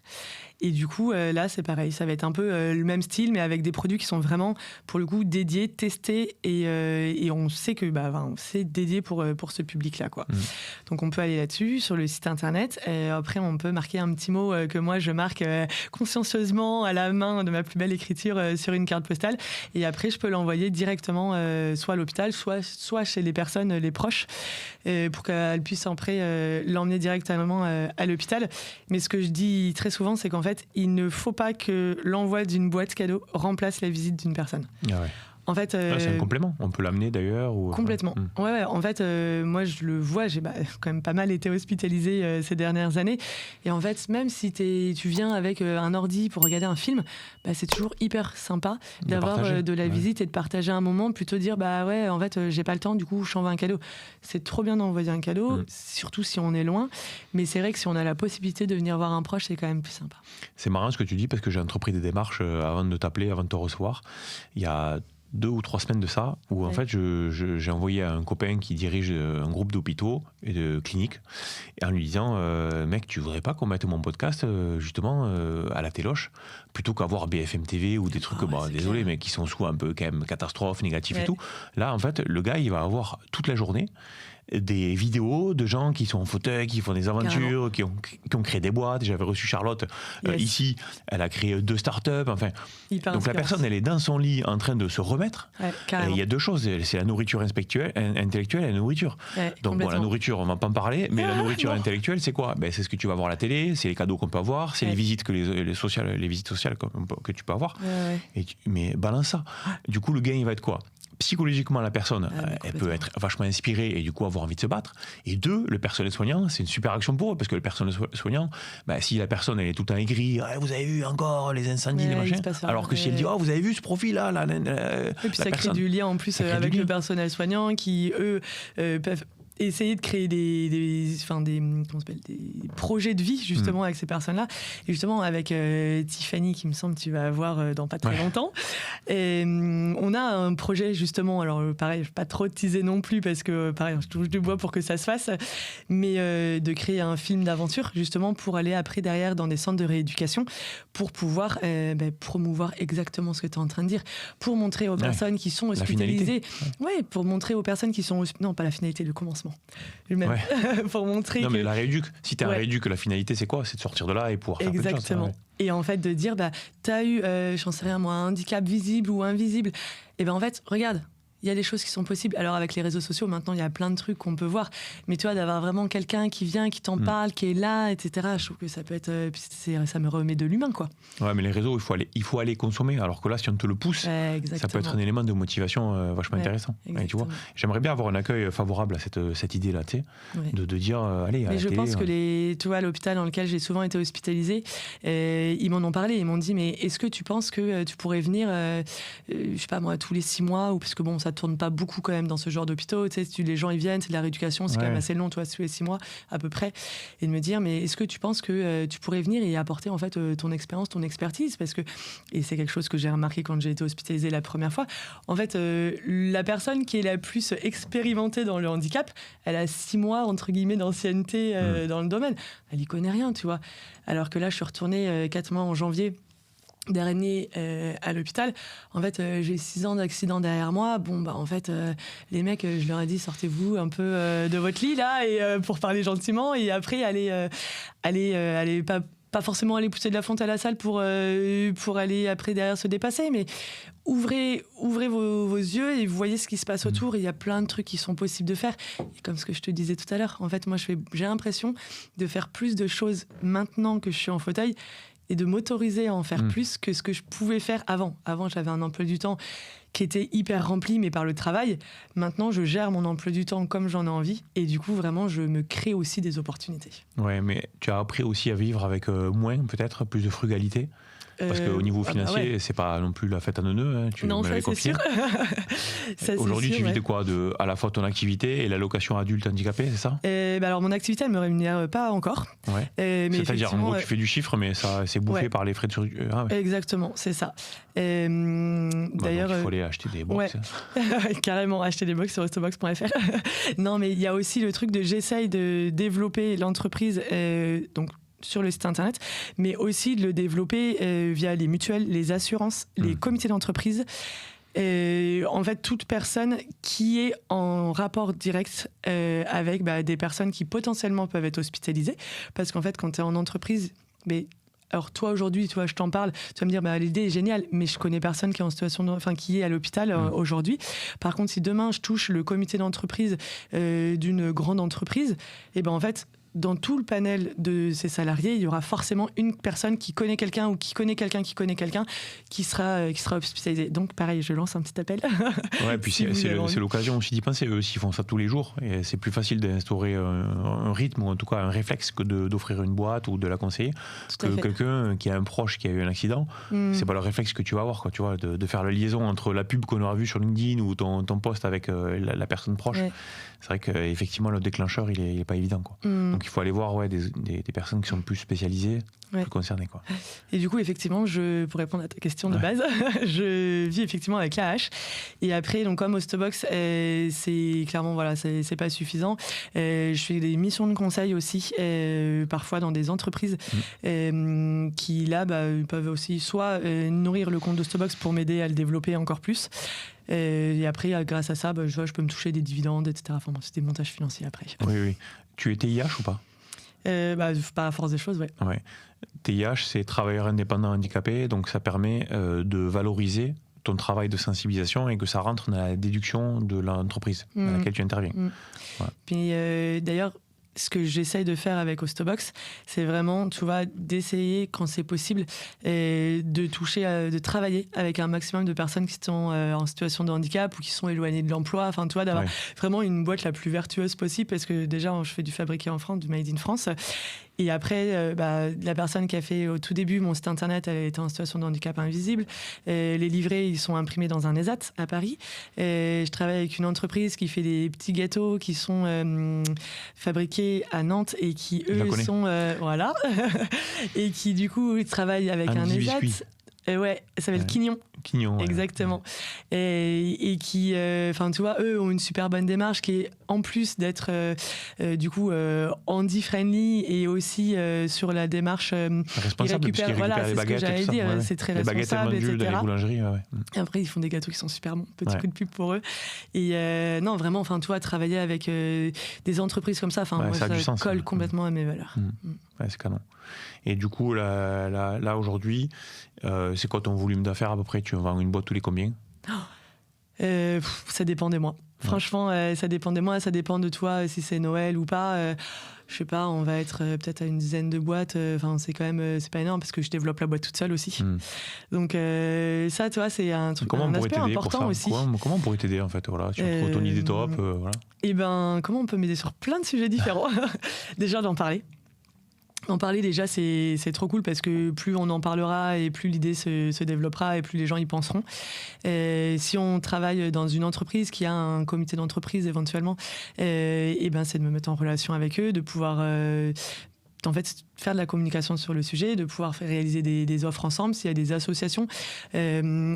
Et du coup, là, c'est pareil. Ça va être un peu le même style, mais avec des produits qui sont vraiment, pour le coup, dédiés, testés. Et on sait que c'est dédié pour ce public-là, quoi. Donc, on peut aller là-dessus, sur le site internet. Et après, on peut marquer un petit mot que moi, je marque consciencieusement à la main de ma plus belle écriture sur une carte postale. Et après, je peux l'envoyer directement soit à l'hôpital, soit chez les personnes, les proches, pour qu'elles puissent après l'emmener directement à l'hôpital. Mais ce que je dis très souvent, c'est qu'en fait, il ne faut pas que l'envoi d'une boîte cadeau remplace la visite d'une personne. Ah ouais. En fait, c'est un complément, on peut l'amener d'ailleurs complètement. Ouais, en fait, moi je le vois, j'ai quand même pas mal été hospitalisée ces dernières années. Et en fait, même si tu viens avec un ordi pour regarder un film, c'est toujours hyper sympa d'avoir de la visite et de partager un moment, plutôt dire en fait, j'ai pas le temps, du coup, je t'envoie un cadeau. C'est trop bien d'envoyer un cadeau, surtout si on est loin. Mais c'est vrai que si on a la possibilité de venir voir un proche, c'est quand même plus sympa. C'est marrant ce que tu dis, parce que j'ai entrepris des démarches avant de t'appeler, avant de te recevoir. Il y a 2 ou 3 semaines de ça, où en fait j'ai envoyé à un copain qui dirige un groupe d'hôpitaux et de cliniques, et en lui disant mec, tu voudrais pas qu'on mette mon podcast justement à la téloche, plutôt qu'avoir BFM TV ou des trucs, désolé, mais qui sont souvent un peu quand même catastrophes, négatifs et tout. Là, en fait, le gars, il va avoir toute la journée des vidéos de gens qui sont en fauteuil, qui font des aventures, qui ont créé des boîtes. J'avais reçu Charlotte ici, elle a créé 2 startups. Enfin, donc la personne, elle est dans son lit en train de se remettre. Et il y a 2 choses, c'est la nourriture intellectuelle et la nourriture. Donc la nourriture, on va pas en parler, mais la nourriture intellectuelle, c'est quoi? C'est ce que tu vas voir à la télé, c'est les cadeaux qu'on peut avoir, c'est les visites les visites sociales que tu peux avoir. Mais balance ça. Du coup, le gain, il va être quoi? Psychologiquement, la personne, elle peut être vachement inspirée et du coup avoir envie de se battre. Et 2, le personnel soignant, c'est une super action pour eux, parce que le personnel soignant, si la personne elle est tout le temps aigrie, vous avez vu encore les incendies, les machins, alors que si elle dit vous avez vu ce profil-là, et puis ça crée du lien en plus avec le personnel soignant qui, eux, peuvent essayer de créer des projets de vie justement avec ces personnes-là, et justement avec Tiffany, qui me semble tu vas avoir dans pas très longtemps, et on a un projet justement, alors pareil, je vais pas trop teaser non plus parce que pareil, je touche du bois pour que ça se fasse, mais de créer un film d'aventure justement pour aller après derrière dans des centres de rééducation pour pouvoir promouvoir exactement ce que tu es en train de dire, pour montrer aux personnes qui sont hospitalisées, pour montrer aux personnes qui sont non pas la finalité, le commencement. Pour montrer mais la rééduque, si t'es un rééduque, la finalité c'est quoi? C'est de sortir de là et pouvoir faire plein de choses. Exactement. Et en fait de dire t'as eu j'en sais rien moi, un handicap visible ou invisible, et en fait regarde, il y a des choses qui sont possibles. Alors avec les réseaux sociaux, maintenant, il y a plein de trucs qu'on peut voir. Mais tu vois, d'avoir vraiment quelqu'un qui vient, qui t'en parle, qui est là, etc., je trouve que ça peut être... ça me remet de l'humain, quoi. Ouais, mais les réseaux, il faut aller consommer. Alors que là, si on te le pousse, ça peut être un élément de motivation vachement intéressant. Et, tu vois, j'aimerais bien avoir un accueil favorable à cette idée-là, tu sais, de dire, allez, à mais la je télé, pense que tu vois, l'hôpital dans lequel j'ai souvent été hospitalisée, ils m'en ont parlé. Ils m'ont dit, mais est-ce que tu penses que tu pourrais venir, je sais pas moi, tous les 6 mois, ou parce que bon, ça tourne pas beaucoup quand même dans ce genre d'hôpitaux, tu sais, les gens ils viennent, c'est de la rééducation, c'est quand même assez long, tu vois, tous les 6 mois à peu près, et de me dire, mais est-ce que tu penses que tu pourrais venir et apporter en fait ton expérience, ton expertise, parce que, et c'est quelque chose que j'ai remarqué quand j'ai été hospitalisée la première fois, en fait, la personne qui est la plus expérimentée dans le handicap, elle a 6 mois entre guillemets d'ancienneté dans le domaine, elle y connaît rien, tu vois, alors que là je suis retournée 4 mois en janvier dernier à l'hôpital. En fait, j'ai 6 ans d'accident derrière moi. Bon, bah, en fait, les mecs, je leur ai dit, sortez-vous un peu de votre lit, là, et pour parler gentiment, et après, allez pas forcément aller pousser de la fonte à la salle pour aller après derrière se dépasser, mais ouvrez vos yeux et vous voyez ce qui se passe autour. Il y a plein de trucs qui sont possibles de faire. Et comme ce que je te disais tout à l'heure, en fait, moi, j'ai l'impression de faire plus de choses maintenant que je suis en fauteuil, et de m'autoriser à en faire plus que ce que je pouvais faire avant. Avant, j'avais un emploi du temps qui était hyper rempli, mais par le travail. Maintenant, je gère mon emploi du temps comme j'en ai envie. Et du coup, vraiment, je me crée aussi des opportunités. Ouais, mais tu as appris aussi à vivre avec moins, peut-être, plus de frugalité. Parce qu'au niveau financier, c'est pas non plus la fête à neuneux. Tu non, me l'avais confié. Aujourd'hui, tu vis de quoi, à la fois ton activité et l'allocation adulte handicapé, c'est ça? Alors, mon activité, elle me rémunère pas encore. Ouais. C'est-à-dire, en gros, tu fais du chiffre, mais ça, c'est bouffé par les frais de structure. Exactement, c'est ça. D'ailleurs, il faut aller acheter des box. Carrément, acheter des box sur restobox.fr. Non, mais il y a aussi le truc j'essaye de développer l'entreprise, donc sur le site internet, mais aussi de le développer via les mutuelles, les assurances, les comités d'entreprise. En fait, toute personne qui est en rapport direct avec des personnes qui potentiellement peuvent être hospitalisées. Parce qu'en fait, quand tu es en entreprise, alors toi aujourd'hui, tu vois, je t'en parle, tu vas me dire l'idée est géniale, mais je connais personne qui est en situation qui est à l'hôpital aujourd'hui. Par contre, si demain je touche le comité d'entreprise d'une grande entreprise, et en fait, dans tout le panel de ces salariés, il y aura forcément une personne qui connaît quelqu'un ou qui connaît quelqu'un qui connaît quelqu'un qui sera hospitalisé. Donc pareil, je lance un petit appel. Ouais, puis c'est l'occasion aussi d'y penser. Eux aussi font ça tous les jours et c'est plus facile d'instaurer un rythme ou en tout cas un réflexe que d'offrir une boîte ou de la conseiller. Que quelqu'un qui a un proche qui a eu un accident, c'est pas le réflexe que tu vas avoir, quoi, tu vois, de faire la liaison entre la pub qu'on aura vue sur LinkedIn ou ton post avec la personne proche. Ouais. C'est vrai qu'effectivement le déclencheur il est pas évident, quoi. Donc il faut aller voir des personnes qui sont plus spécialisées, plus concernées, quoi. Et du coup, effectivement, pour répondre à ta question de base, je vis effectivement avec l'AH. Et après, donc, comme Hostobox, c'est clairement, voilà, c'est pas suffisant. Je fais des missions de conseil aussi, parfois dans des entreprises qui, là, peuvent aussi soit nourrir le compte d'Hostobox pour m'aider à le développer encore plus. Et après, grâce à ça, je peux me toucher des dividendes, etc. Enfin, c'est des montages financiers après. Oui. Tu es TIH ou pas? Pas à force des choses, ouais. TIH, c'est travailleur indépendant handicapé, donc ça permet de valoriser ton travail de sensibilisation et que ça rentre dans la déduction de l'entreprise dans laquelle tu interviens. Ouais. Puis d'ailleurs, ce que j'essaye de faire avec Hostobox, c'est vraiment, tu vois, d'essayer, quand c'est possible, de toucher, de travailler avec un maximum de personnes qui sont en situation de handicap ou qui sont éloignées de l'emploi. Enfin, tu vois, d'avoir vraiment une boîte la plus vertueuse possible, parce que déjà, je fais du fabriqué en France, du made in France. Et après, la personne qui a fait au tout début mon site internet, elle était en situation de handicap invisible. Les livrets, ils sont imprimés dans un ESAT à Paris. Je travaille avec une entreprise qui fait des petits gâteaux qui sont fabriqués à Nantes et qui, eux, sont... voilà. Et qui, du coup, travaillent avec un ESAT. Ouais, ça s'appelle Quignon. Quignon, exactement. Et qui, tu vois, eux ont une super bonne démarche qui est, en plus d'être du coup handy-friendly et aussi sur la démarche responsable, ils récupèrent les baguettes, ce que j'allais dire, c'est très responsable, etc. Dans les boulangeries, Après, ils font des gâteaux qui sont super bons. Petit coup de pub pour eux. Et non, vraiment, tu vois, travailler avec des entreprises comme ça, moi, ça colle complètement à mes valeurs. Ouais, c'est canon. Et du coup, là aujourd'hui, c'est quoi ton volume d'affaires à peu près? Tu vends une boîte tous les combien? Ça dépend des mois. Franchement, ça dépend des mois, ça dépend de toi, si c'est Noël ou pas. Je sais pas, on va être peut-être à une dizaine de boîtes. Enfin, c'est quand même, c'est pas énorme parce que je développe la boîte toute seule aussi. Donc ça, tu vois, c'est un truc, un aspect important aussi. Comment on pourrait t'aider en fait, voilà, sur ton idée top, voilà. Et ben, comment on peut m'aider sur plein de sujets différents. Déjà d'en parler. En parler déjà, c'est trop cool parce que plus on en parlera et plus l'idée se développera et plus les gens y penseront. Si on travaille dans une entreprise qui a un comité d'entreprise éventuellement, et ben c'est de me mettre en relation avec eux, de pouvoir en fait faire de la communication sur le sujet, de pouvoir faire réaliser des offres ensemble. S'il y a des associations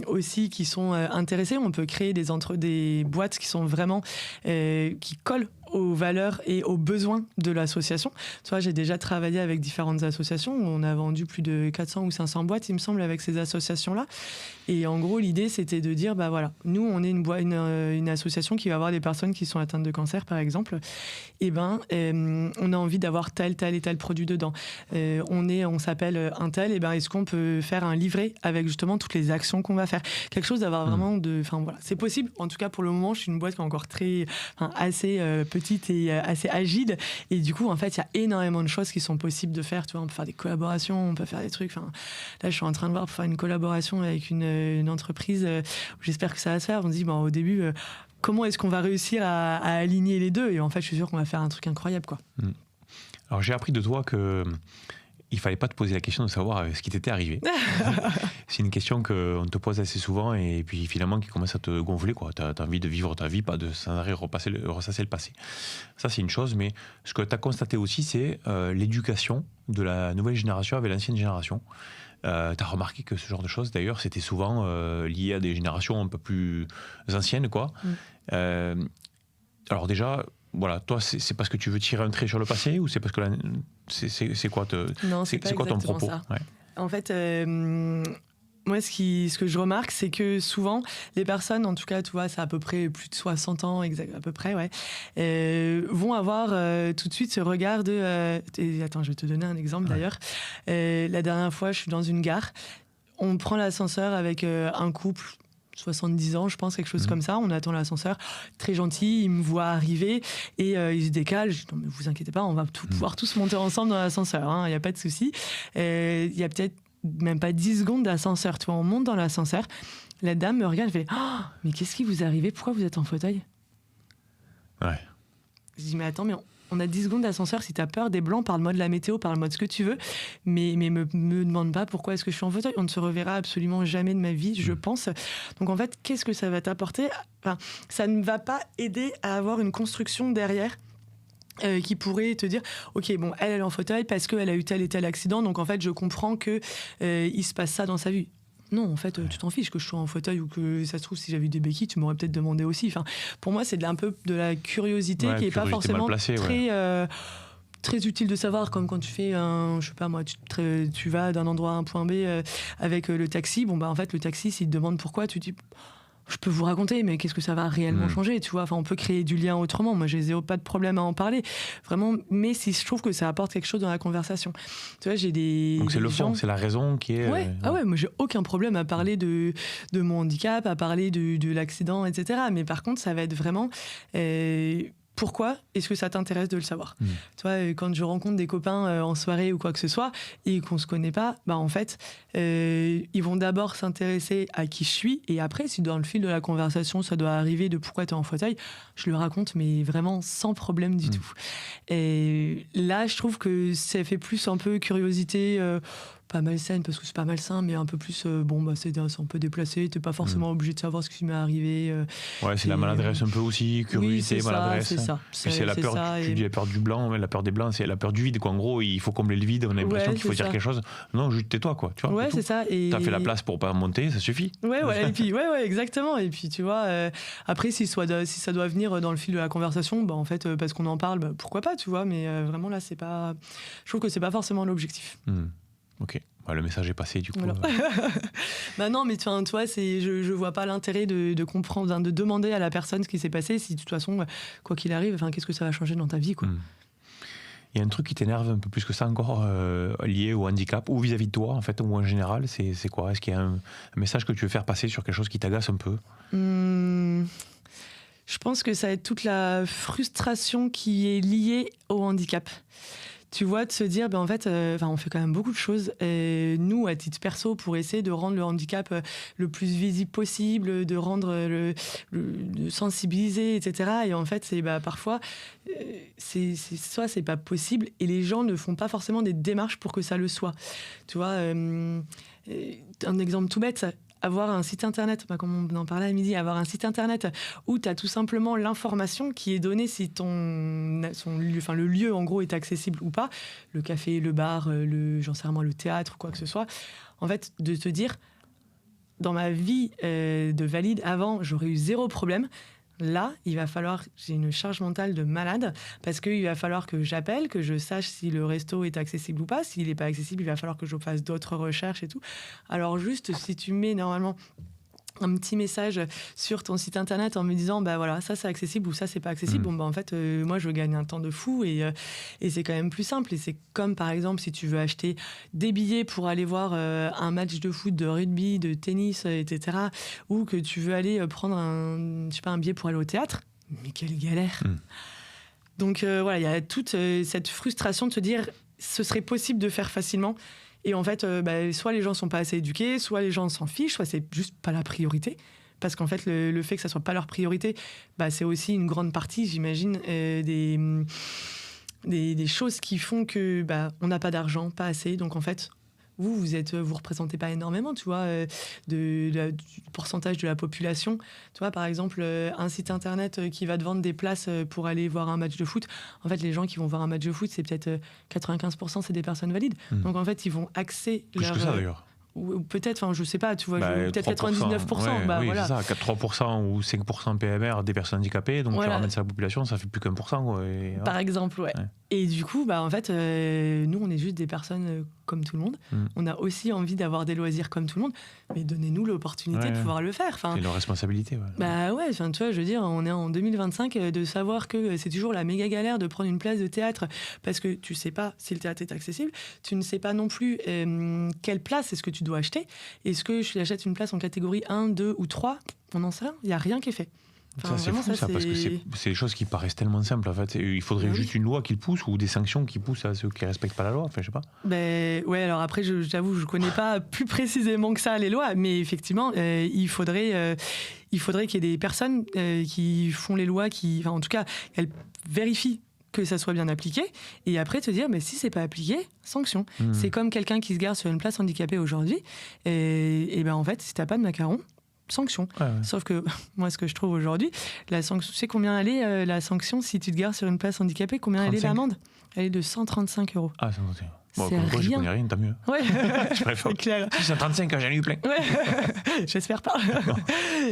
aussi qui sont intéressées, on peut créer des boîtes qui sont vraiment qui collent aux valeurs et aux besoins de l'association. Tu vois, j'ai déjà travaillé avec différentes associations où on a vendu plus de 400 ou 500 boîtes, il me semble, avec ces associations-là. Et en gros, l'idée, c'était de dire, bah voilà, nous, on est une association qui va avoir des personnes qui sont atteintes de cancer, par exemple. Et ben, on a envie d'avoir tel et tel produit dedans. On s'appelle un tel, et ben, est-ce qu'on peut faire un livret avec justement toutes les actions qu'on va faire? Quelque chose d'avoir vraiment enfin voilà, c'est possible. En tout cas, pour le moment, je suis une boîte qui est encore assez petite et assez agile. Et du coup, en fait, il y a énormément de choses qui sont possibles de faire. Tu vois, on peut faire des collaborations, on peut faire des trucs. Enfin, là, je suis en train de voir pour faire une collaboration avec une entreprise. J'espère que ça va se faire. On se dit, bon, au début, comment est-ce qu'on va réussir à aligner les deux? Et en fait, je suis sûr qu'on va faire un truc incroyable, quoi. Alors, j'ai appris de toi que il fallait pas te poser la question de savoir ce qui t'était arrivé. C'est une question qu'on te pose assez souvent et puis finalement qui commence à te gonfler, quoi. T'as envie de vivre ta vie, pas de sans arrêt ressasser le passé. Ça, c'est une chose, mais ce que tu as constaté aussi, c'est l'éducation de la nouvelle génération avec l'ancienne génération. Tu as remarqué que ce genre de choses, d'ailleurs, c'était souvent lié à des générations un peu plus anciennes, quoi. Alors déjà, voilà, toi, c'est parce que tu veux tirer un trait sur le passé ou c'est parce que c'est quoi, c'est quoi ton propos? Ouais. En fait, moi, ce que je remarque, c'est que souvent, les personnes, en tout cas, tu vois, c'est à peu près plus de 60 ans, à peu près, ouais, vont avoir tout de suite ce regard de... attends, je vais te donner un exemple, d'ailleurs. La dernière fois, je suis dans une gare. On prend l'ascenseur avec un couple... 70 ans, je pense, quelque chose comme ça. On attend l'ascenseur, très gentil, il me voit arriver et il se décale. Je dis, non, mais vous inquiétez pas, on va pouvoir tous monter ensemble dans l'ascenseur, il n'y a pas de souci. Il y a peut-être même pas 10 secondes d'ascenseur, tu vois, on monte dans l'ascenseur. La dame me regarde, elle fait, oh, mais qu'est-ce qui vous est arrivé? Pourquoi vous êtes en fauteuil? Ouais. Je dis, mais attends, mais on a 10 secondes d'ascenseur, si t'as peur des blancs, parle-moi de la météo, parle-moi de ce que tu veux, mais me demande pas pourquoi est-ce que je suis en fauteuil. On ne se reverra absolument jamais de ma vie, je pense. Donc en fait, qu'est-ce que ça va t'apporter? Enfin, ça ne va pas aider à avoir une construction derrière qui pourrait te dire, ok, bon, elle est en fauteuil parce qu'elle a eu tel et tel accident, donc en fait, je comprends que il se passe ça dans sa vie. Non, en fait, tu t'en fiches que je sois en fauteuil ou que ça se trouve, si j'avais eu des béquilles, tu m'aurais peut-être demandé aussi. Enfin, pour moi, c'est un peu de la curiosité qui n'est pas forcément très utile de savoir, comme quand tu fais je sais pas moi, tu vas d'un endroit à un point B avec le taxi. Bon, bah en fait, le taxi, s'il te demande pourquoi, tu dis... Je peux vous raconter, mais qu'est-ce que ça va réellement changer, tu vois? Enfin, on peut créer du lien autrement. Moi, j'ai pas de problème à en parler, vraiment. Mais si je trouve que ça apporte quelque chose dans la conversation, tu vois, j'ai des. Donc c'est le fond, c'est la raison qui est. Ouais. Ah ouais, moi j'ai aucun problème à parler de mon handicap, à parler de l'accident, etc. Mais par contre, ça va être vraiment. Pourquoi est-ce que ça t'intéresse de le savoir? Tu vois, quand je rencontre des copains en soirée ou quoi que ce soit et qu'on se connaît pas, bah en fait, ils vont d'abord s'intéresser à qui je suis et après, si dans le fil de la conversation, ça doit arriver de pourquoi tu es en fauteuil, je le raconte, mais vraiment sans problème du tout. Et là, je trouve que ça fait plus un peu curiosité... pas malsaine parce que c'est pas malsain, mais un peu plus c'est un peu déplacé, t'es pas forcément obligé de savoir ce qui m'est arrivé. Ouais, c'est la maladresse un peu aussi, curiosité, oui, maladresse. C'est ça. Puis c'est la peur, tu dis la peur du blanc, la peur des blancs, c'est la peur du vide, quoi. En gros, il faut combler le vide, on a l'impression qu'il faut dire quelque chose. Non, juste tais-toi, quoi. Tu vois, ouais, c'est ça. Et... T'as fait la place pour pas monter, ça suffit. Ouais, et puis, exactement. Et puis, tu vois, après, si ça doit venir dans le fil de la conversation, bah, en fait, parce qu'on en parle, bah, pourquoi pas, tu vois, mais vraiment là, c'est pas. Je trouve que c'est pas forcément l'objectif. Ok. Le message est passé, du coup. Voilà. Bah non, mais tu vois, je vois pas l'intérêt de comprendre, de demander à la personne ce qui s'est passé, si de toute façon, quoi qu'il arrive, qu'est-ce que ça va changer dans ta vie, quoi. Il y a un truc qui t'énerve un peu plus que ça encore, lié au handicap, ou vis-à-vis de toi, en fait, ou en général, c'est quoi? Est-ce qu'il y a un message que tu veux faire passer sur quelque chose qui t'agace un peu? Je pense que ça va être toute la frustration qui est liée au handicap. Tu vois, de se dire, en fait, on fait quand même beaucoup de choses. Et nous, à titre perso, pour essayer de rendre le handicap le plus visible possible, de rendre de sensibiliser, etc. Et en fait, c'est parfois, soit c'est pas possible, et les gens ne font pas forcément des démarches pour que ça le soit. Tu vois, un exemple tout bête. Avoir un site internet, comme on en parlait à midi, avoir un site internet où tu as tout simplement l'information qui est donnée si le lieu en gros est accessible ou pas, le café, le bar, le théâtre, quoi que ce soit. En fait, de te dire, dans ma vie de valide avant, j'aurais eu zéro problème. Là, il va falloir, j'ai une charge mentale de malade parce qu'il va falloir que j'appelle, que je sache si le resto est accessible ou pas. S'il n'est pas accessible, il va falloir que je fasse d'autres recherches et tout. Alors juste, si tu mets normalement un petit message sur ton site internet en me disant voilà, ça c'est accessible ou ça c'est pas accessible, en fait moi je gagne un temps de fou et c'est quand même plus simple. Et c'est comme par exemple si tu veux acheter des billets pour aller voir un match de foot, de rugby, de tennis, etc., ou que tu veux aller prendre un billet pour aller au théâtre, mais quelle galère. Donc voilà, il y a toute cette frustration de se dire ce serait possible de faire facilement. Et en fait, soit les gens sont pas assez éduqués, soit les gens s'en fichent, soit c'est juste pas la priorité. Parce qu'en fait, le fait que ça soit pas leur priorité, c'est aussi une grande partie, j'imagine, des choses qui font que on n'a pas d'argent, pas assez. Donc en fait, vous représentez pas énormément, tu vois, du pourcentage de la population. Tu vois, par exemple, un site internet qui va te vendre des places pour aller voir un match de foot. En fait, les gens qui vont voir un match de foot, c'est peut-être 95%, c'est des personnes valides. Donc en fait, ils vont axer plus que ça d'ailleurs. Ou peut-être, je sais pas, tu vois, peut-être 99%. Oui, voilà. c'est ça, 3% ou 5% PMR des personnes handicapées, donc tu ramènes ça à la population, ça fait plus qu'1%. Quoi, par exemple, ouais. Et du coup, en fait, nous, on est juste des personnes comme tout le monde. On a aussi envie d'avoir des loisirs comme tout le monde, mais donnez-nous l'opportunité de pouvoir le faire. C'est nos responsabilités. Tu vois, je veux dire, on est en 2025, de savoir que c'est toujours la méga galère de prendre une place de théâtre parce que tu sais pas si le théâtre est accessible, tu ne sais pas non plus quelle place est-ce que tu dois acheter. Est-ce que je achète une place en catégorie 1, 2 ou 3 ? On n'en sait rien, il n'y a rien qui est fait. Ça, c'est fou, ça, parce que c'est des choses qui paraissent tellement simples. En fait. Il faudrait juste une loi qui le pousse ou des sanctions qui poussent à ceux qui ne respectent pas la loi. Enfin, je sais pas. Ouais, alors après, j'avoue, je ne connais pas plus précisément que ça les lois, mais effectivement, il faudrait qu'il y ait des personnes qui font les lois, en tout cas, elles vérifient que ça soit bien appliqué, et après te dire, mais si c'est pas appliqué, sanction. C'est comme quelqu'un qui se gare sur une place handicapée aujourd'hui, et en fait, si t'as pas de macaron, sanction. Sauf que moi, ce que je trouve aujourd'hui, la sanction, tu sais combien elle est, la sanction si tu te gares sur une place handicapée, combien 35. Elle est l'amende ? Elle est de 135 €. Ah, c'est noté. Bon, c'est comme quoi, rien. Je connais rien, tant mieux. Ouais, je préfère. C'est clair. 635, j'en ai eu plein. Ouais, j'espère pas.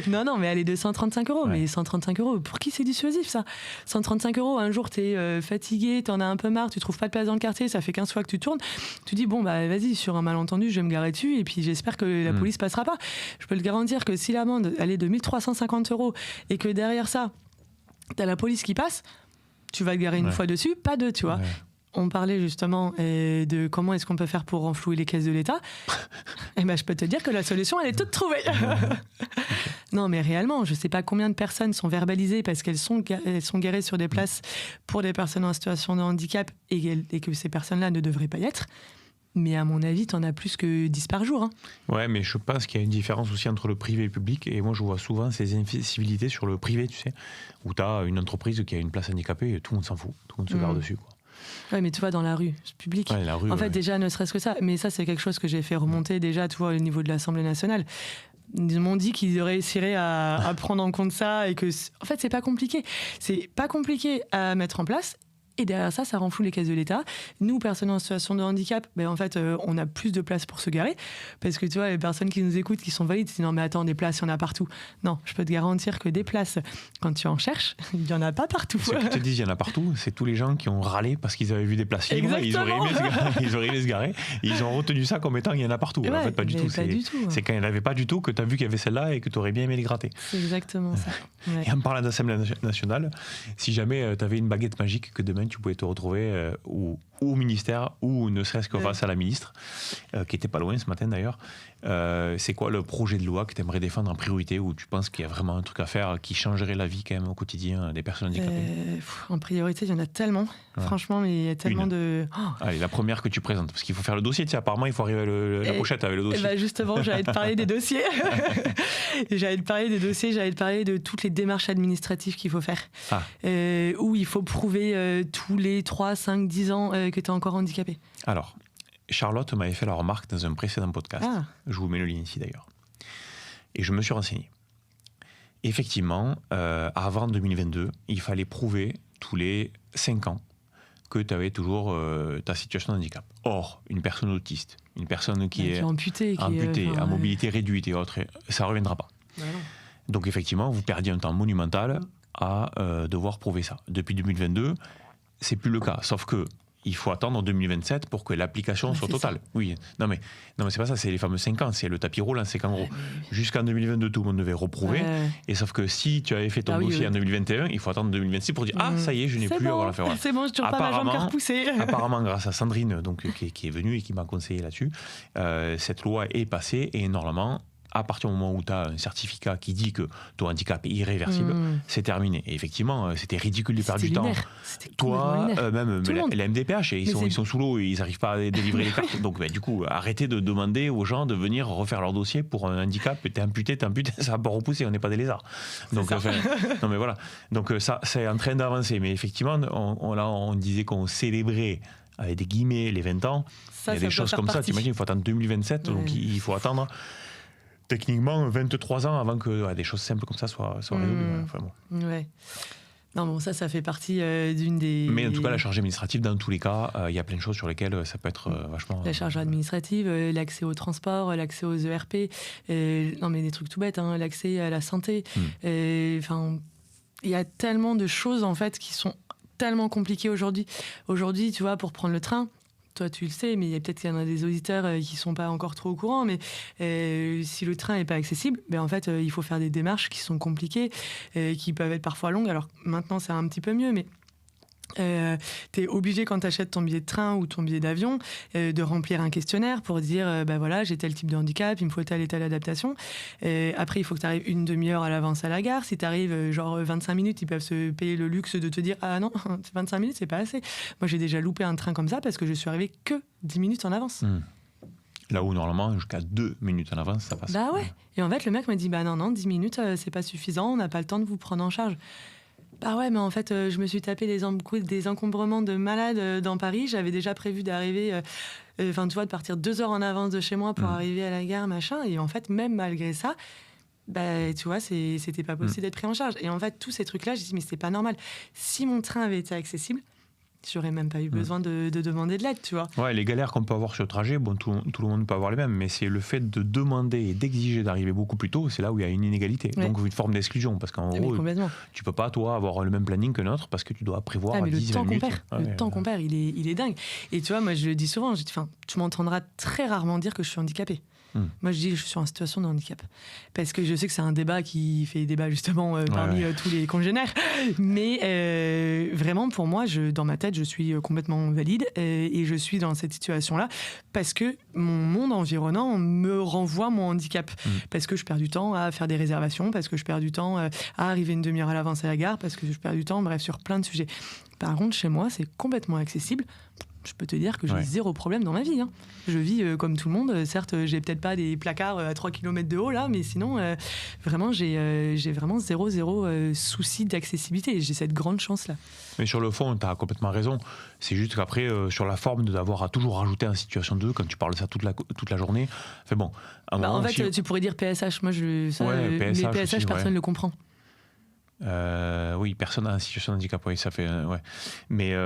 Non, mais elle est de 135 €. Mais 135 €, pour qui c'est dissuasif ça ? 135 €, un jour t'es fatigué, t'en as un peu marre, tu trouves pas de place dans le quartier, ça fait 15 fois que tu tournes. Tu dis, vas-y, sur un malentendu, je vais me garer dessus, et puis j'espère que la police passera pas. Je peux te garantir que si l'amende, elle est de 1350 € et que derrière ça, t'as la police qui passe, tu vas te garer une fois dessus, pas deux, tu vois. On parlait justement de comment est-ce qu'on peut faire pour renflouer les caisses de l'État. Et je peux te dire que la solution, elle est toute trouvée. Non, mais réellement, je ne sais pas combien de personnes sont verbalisées parce qu'elles sont garées sur des places pour des personnes en situation de handicap et que ces personnes-là ne devraient pas y être. Mais à mon avis, tu en as plus que 10 par jour. Hein. Ouais, mais je pense qu'il y a une différence aussi entre le privé et le public. Et moi, je vois souvent ces incivilités sur le privé, tu sais, où tu as une entreprise qui a une place handicapée et tout le monde s'en fout. Tout le monde se gare dessus, quoi. Ouais, mais tu vois, dans la rue, c'est public. Ouais, la rue, en fait, déjà, ne serait-ce que ça. Mais ça, c'est quelque chose que j'ai fait remonter déjà, tu vois, au niveau de l'Assemblée nationale. Ils m'ont dit qu'ils réussiraient à prendre en compte ça et que, en fait, c'est pas compliqué. C'est pas compliqué à mettre en place. Et derrière ça, ça renfloue les caisses de l'État. Nous, personnes en situation de handicap, en fait, on a plus de places pour se garer. Parce que tu vois, les personnes qui nous écoutent, qui sont valides, disent non, mais attends, des places, il y en a partout. Non, je peux te garantir que des places, quand tu en cherches, il n'y en a pas partout. Ceux qui te disent il y en a partout, c'est tous les gens qui ont râlé parce qu'ils avaient vu des places libres. Ils auraient aimé se garer. Et ils ont retenu ça comme étant il y en a partout. En fait, pas du tout. C'est quand il n'y en avait pas du tout que tu as vu qu'il y avait celle-là et que tu aurais bien aimé les gratter. C'est exactement ça. Ouais. Et en parlant d'Assemblée nationale, si jamais tu avais une baguette magique que demain tu pouvais te retrouver au ministère ou ne serait-ce que face à la ministre, qui était pas loin ce matin d'ailleurs. C'est quoi le projet de loi que tu aimerais défendre en priorité, où tu penses qu'il y a vraiment un truc à faire qui changerait la vie quand même au quotidien des personnes handicapées? En priorité, il y en a tellement, franchement, mais il y a tellement de... Allez, la première que tu présentes, parce qu'il faut faire le dossier, apparemment il faut arriver à la pochette avec le dossier. Justement, j'allais te parler des dossiers. J'allais te parler de toutes les démarches administratives qu'il faut faire, où il faut prouver tous les 3, 5, 10 ans que tu es encore handicapé. Alors, Charlotte m'avait fait la remarque dans un précédent podcast. Je vous mets le lien ici d'ailleurs. Et je me suis renseigné. Effectivement, avant 2022, il fallait prouver tous les 5 ans que tu avais toujours ta situation de handicap. Or, une personne autiste, une personne qui est amputée, à mobilité réduite et autres, ça ne reviendra pas. Donc effectivement, vous perdiez un temps monumental à devoir prouver ça. Depuis 2022, c'est plus le cas. Sauf que il faut attendre 2027 pour que l'application soit totale. Ça. Oui, non mais c'est pas ça, c'est les fameux 5 ans, c'est le tapis roulant, c'est qu'en gros, jusqu'en 2022, tout le monde devait reprouver, et sauf que si tu avais fait ton dossier en 2021, il faut attendre 2026 pour dire ça y est, je n'ai plus à avoir l'affaire. C'est bon, je ne pas ma jambe qui a repoussé. Apparemment, grâce à Sandrine, donc, qui est venue et qui m'a conseillé là-dessus, cette loi est passée, et normalement, à partir du moment où tu as un certificat qui dit que ton handicap est irréversible, c'est terminé. Et effectivement, c'était ridicule de perdre du temps. Toi, même la MDPH, ils sont sous l'eau et ils n'arrivent pas à délivrer les cartes. Donc, du coup, arrêtez de demander aux gens de venir refaire leur dossier pour un handicap. T'es amputé, ça va pas repousser, on n'est pas des lézards. Donc, non, mais voilà. Donc, ça, c'est en train d'avancer. Mais effectivement, on disait qu'on célébrait, avec des guillemets, les 20 ans. Il y a des choses comme ça. T'imagines, il faut attendre 2027. Donc, il faut attendre techniquement 23 ans avant que des choses simples comme ça soient résolues. Enfin, bon. Ouais. Non, bon, ça fait partie d'une des... Mais en tout cas, la charge administrative, dans tous les cas, il y a plein de choses sur lesquelles ça peut être vachement... La charge administrative, l'accès au transport, l'accès aux ERP, non mais des trucs tout bêtes, l'accès à la santé. Enfin, il y a tellement de choses, en fait, qui sont tellement compliquées aujourd'hui. Aujourd'hui, tu vois, pour prendre le train... Toi, tu le sais, mais il y a peut-être qu'il y en a des auditeurs qui ne sont pas encore trop au courant, mais si le train n'est pas accessible, en fait, il faut faire des démarches qui sont compliquées, qui peuvent être parfois longues. Alors maintenant, c'est un petit peu mieux, mais tu es obligé, quand tu achètes ton billet de train ou ton billet d'avion, de remplir un questionnaire pour dire voilà, j'ai tel type de handicap, il me faut telle et telle adaptation. Après, il faut que tu arrives une demi-heure à l'avance à la gare. Si tu arrives genre 25 minutes, ils peuvent se payer le luxe de te dire ah non, 25 minutes, c'est pas assez. Moi, j'ai déjà loupé un train comme ça parce que je suis arrivée que 10 minutes en avance. Là où normalement, jusqu'à 2 minutes en avance, ça passe. Bah ouais. Et en fait, le mec m'a dit non, 10 minutes, c'est pas suffisant, on n'a pas le temps de vous prendre en charge. Bah ouais, mais en fait, je me suis tapé des encombrements de malade dans Paris. J'avais déjà prévu d'arriver, tu vois, de partir 2 heures en avance de chez moi pour arriver à la gare, machin. Et en fait, même malgré ça, tu vois, c'était pas possible d'être pris en charge. Et en fait, tous ces trucs-là, j'ai dit, mais c'est pas normal. Si mon train avait été accessible, j'aurais même pas eu besoin de demander de l'aide, tu vois. Ouais, les galères qu'on peut avoir sur le trajet, bon, tout le monde peut avoir les mêmes, mais c'est le fait de demander et d'exiger d'arriver beaucoup plus tôt, c'est là où il y a une inégalité. Ouais. Donc une forme d'exclusion, parce qu'en gros, tu peux pas, toi, avoir le même planning que l'autre, parce que tu dois prévoir 10-20 minutes. Le temps qu'on perd, il est dingue. Et tu vois, moi, je le dis souvent, tu m'entendras très rarement dire que je suis handicapée. Moi, je dis que je suis en situation de handicap. Parce que je sais que c'est un débat qui fait débat, justement, parmi tous les congénères. Mais vraiment, pour moi, dans ma tête, je suis complètement valide. Et je suis dans cette situation-là parce que mon monde environnant me renvoie mon handicap. Parce que je perds du temps à faire des réservations, parce que je perds du temps à arriver une demi-heure à l'avance à la gare, parce que je perds du temps, bref, sur plein de sujets. Par contre, chez moi, c'est complètement accessible. Je peux te dire que j'ai zéro problème dans ma vie. Je vis comme tout le monde. Certes, j'ai peut-être pas des placards à 3 km de haut, là, mais sinon, vraiment, j'ai vraiment zéro souci d'accessibilité. Et j'ai cette grande chance-là. Mais sur le fond, tu as complètement raison. C'est juste qu'après, sur la forme, d'avoir à toujours rajouter en situation 2, quand tu parles de ça toute la journée. Enfin bon, en fait, tu pourrais dire PSH. Moi, les PSH aussi, personne ne le comprend. Oui, personne en situation de handicap, ça fait mais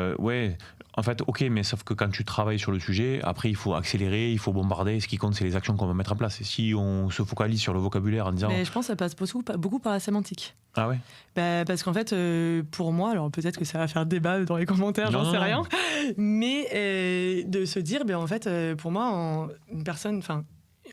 en fait, ok, mais sauf que quand tu travailles sur le sujet, après il faut accélérer, il faut bombarder. Ce qui compte, c'est les actions qu'on va mettre en place. Et si on se focalise sur le vocabulaire en disant, mais je pense que ça passe beaucoup par la sémantique. Ah ouais. Parce qu'en fait, pour moi, alors peut-être que ça va faire débat dans les commentaires, j'en sais rien, mais de se dire, en fait, pour moi, une personne,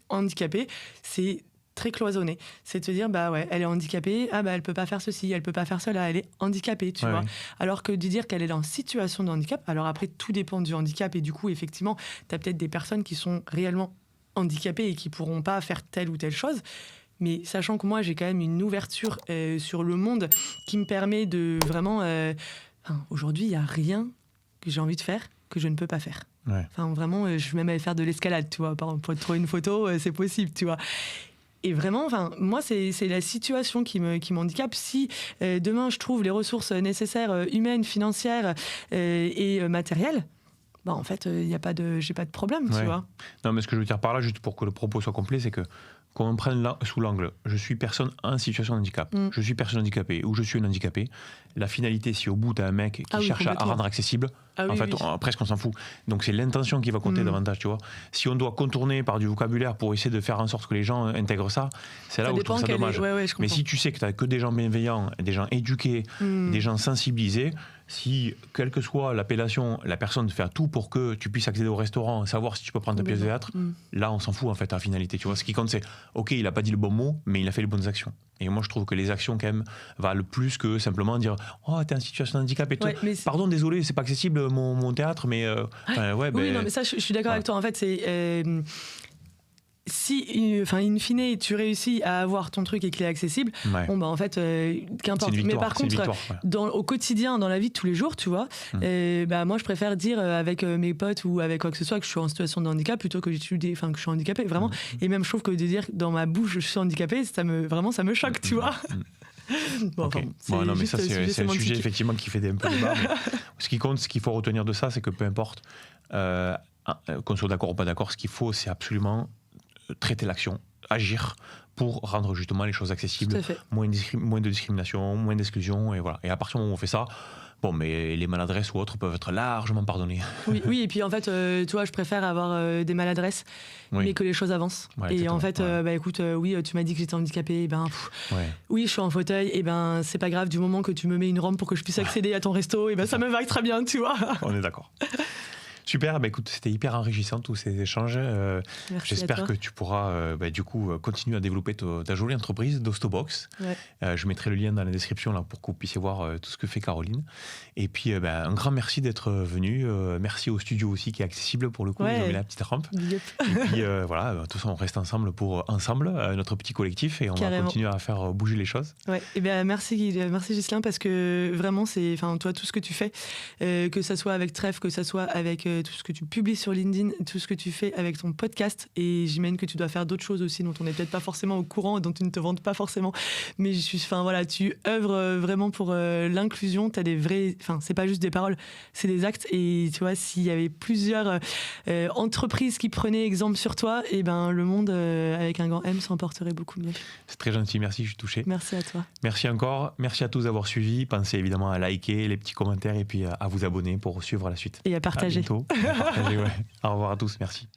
handicapée, c'est très cloisonné. C'est de se dire, bah ouais, elle est handicapée, ah bah elle peut pas faire ceci, elle peut pas faire cela, elle est handicapée, tu vois. Alors que de dire qu'elle est en situation de handicap, alors après, tout dépend du handicap et du coup, effectivement, tu as peut-être des personnes qui sont réellement handicapées et qui pourront pas faire telle ou telle chose. Mais sachant que moi, j'ai quand même une ouverture sur le monde qui me permet de vraiment... aujourd'hui, il n'y a rien que j'ai envie de faire que je ne peux pas faire. Ouais. Enfin, vraiment, je vais même aller faire de l'escalade, tu vois. Par exemple, pour trouver une photo, c'est possible, tu vois. Et vraiment, enfin, moi, c'est la situation qui m'handicape. Si demain, je trouve les ressources nécessaires, humaines, financières et matérielles, bah, en fait, j'ai pas de problème, tu vois. Non, mais ce que je veux dire par là, juste pour que le propos soit complet, c'est que qu'on prenne là sous l'angle, je suis personne en situation de handicap, je suis personne handicapée ou je suis un handicapé. La finalité, si au bout tu as un mec qui cherche à rendre accessible, presque on s'en fout. Donc c'est l'intention qui va compter davantage, tu vois. Si on doit contourner par du vocabulaire pour essayer de faire en sorte que les gens intègrent ça, c'est là où je trouve ça dommage. Mais si tu sais que tu n'as que des gens bienveillants, des gens éduqués, des gens sensibilisés, si, quelle que soit l'appellation, la personne fait tout pour que tu puisses accéder au restaurant, savoir si tu peux prendre ta pièce de théâtre, là on s'en fout en fait, la finalité. Tu vois, ce qui compte c'est, ok, il n'a pas dit le bon mot, mais il a fait les bonnes actions. Et moi je trouve que les actions quand même valent plus que simplement dire oh t'es en situation de handicap et tout. Pardon, désolé, c'est pas accessible mon théâtre, mais oui, non, mais ça je suis d'accord avec toi. En fait, c'est si, in fine, tu réussis à avoir ton truc et qu'il est accessible, bon bah en fait, qu'importe. Mais par contre, au quotidien, dans la vie de tous les jours, tu vois, bah moi je préfère dire avec mes potes ou avec quoi que ce soit que je suis en situation de handicap plutôt que que je suis handicapé, vraiment. Et même je trouve que de dire dans ma bouche je suis handicapé, ça me choque, tu vois. Non, mais ça c'est un sujet effectivement qui fait un peu débat. Ce qui compte, ce qu'il faut retenir de ça, c'est que peu importe qu'on soit d'accord ou pas d'accord, ce qu'il faut, c'est absolument traiter l'action, agir pour rendre justement les choses accessibles, moins de discrimination, moins d'exclusion, et voilà. Et à partir du moment où on fait ça, bon, mais les maladresses ou autres peuvent être largement pardonnées. Oui, et puis en fait, tu vois, je préfère avoir des maladresses, mais que les choses avancent. Et en fait, bah écoute, oui, tu m'as dit que j'étais handicapée, oui, je suis en fauteuil, et ben c'est pas grave, du moment que tu me mets une rampe pour que je puisse accéder à ton resto, et ben ça me va très bien, tu vois. On est d'accord. Super, bah écoute, c'était hyper enrichissant tous ces échanges. J'espère que tu pourras du coup continuer à développer ta jolie entreprise d'Ostobox. Je mettrai le lien dans la description là, pour que vous puissiez voir tout ce que fait Caroline. Et puis un grand merci d'être venu. Merci au studio aussi qui est accessible pour le coup. Ils ont mis la petite rampe. Yep. Et puis voilà, tout ça on reste ensemble pour notre petit collectif et on va continuer à faire bouger les choses. Ouais. Et merci Ghislain, parce que vraiment toi tout ce que tu fais, que ça soit avec Trèfle, que ça soit avec tout ce que tu publies sur LinkedIn, tout ce que tu fais avec ton podcast, et j'imagine que tu dois faire d'autres choses aussi dont on n'est peut-être pas forcément au courant, dont tu ne te vantes pas forcément, mais tu œuvres vraiment pour l'inclusion. T'as des vrais, c'est pas juste des paroles, c'est des actes, et tu vois, s'il y avait plusieurs entreprises qui prenaient exemple sur toi, et ben le monde avec un grand M s'en porterait beaucoup mieux. C'est très gentil, merci, je suis touché. Merci à toi. Merci encore, merci à tous d'avoir suivi. Pensez évidemment à liker les petits commentaires et puis à vous abonner pour suivre la suite. Et à partager. À bientôt. Au revoir à tous, merci.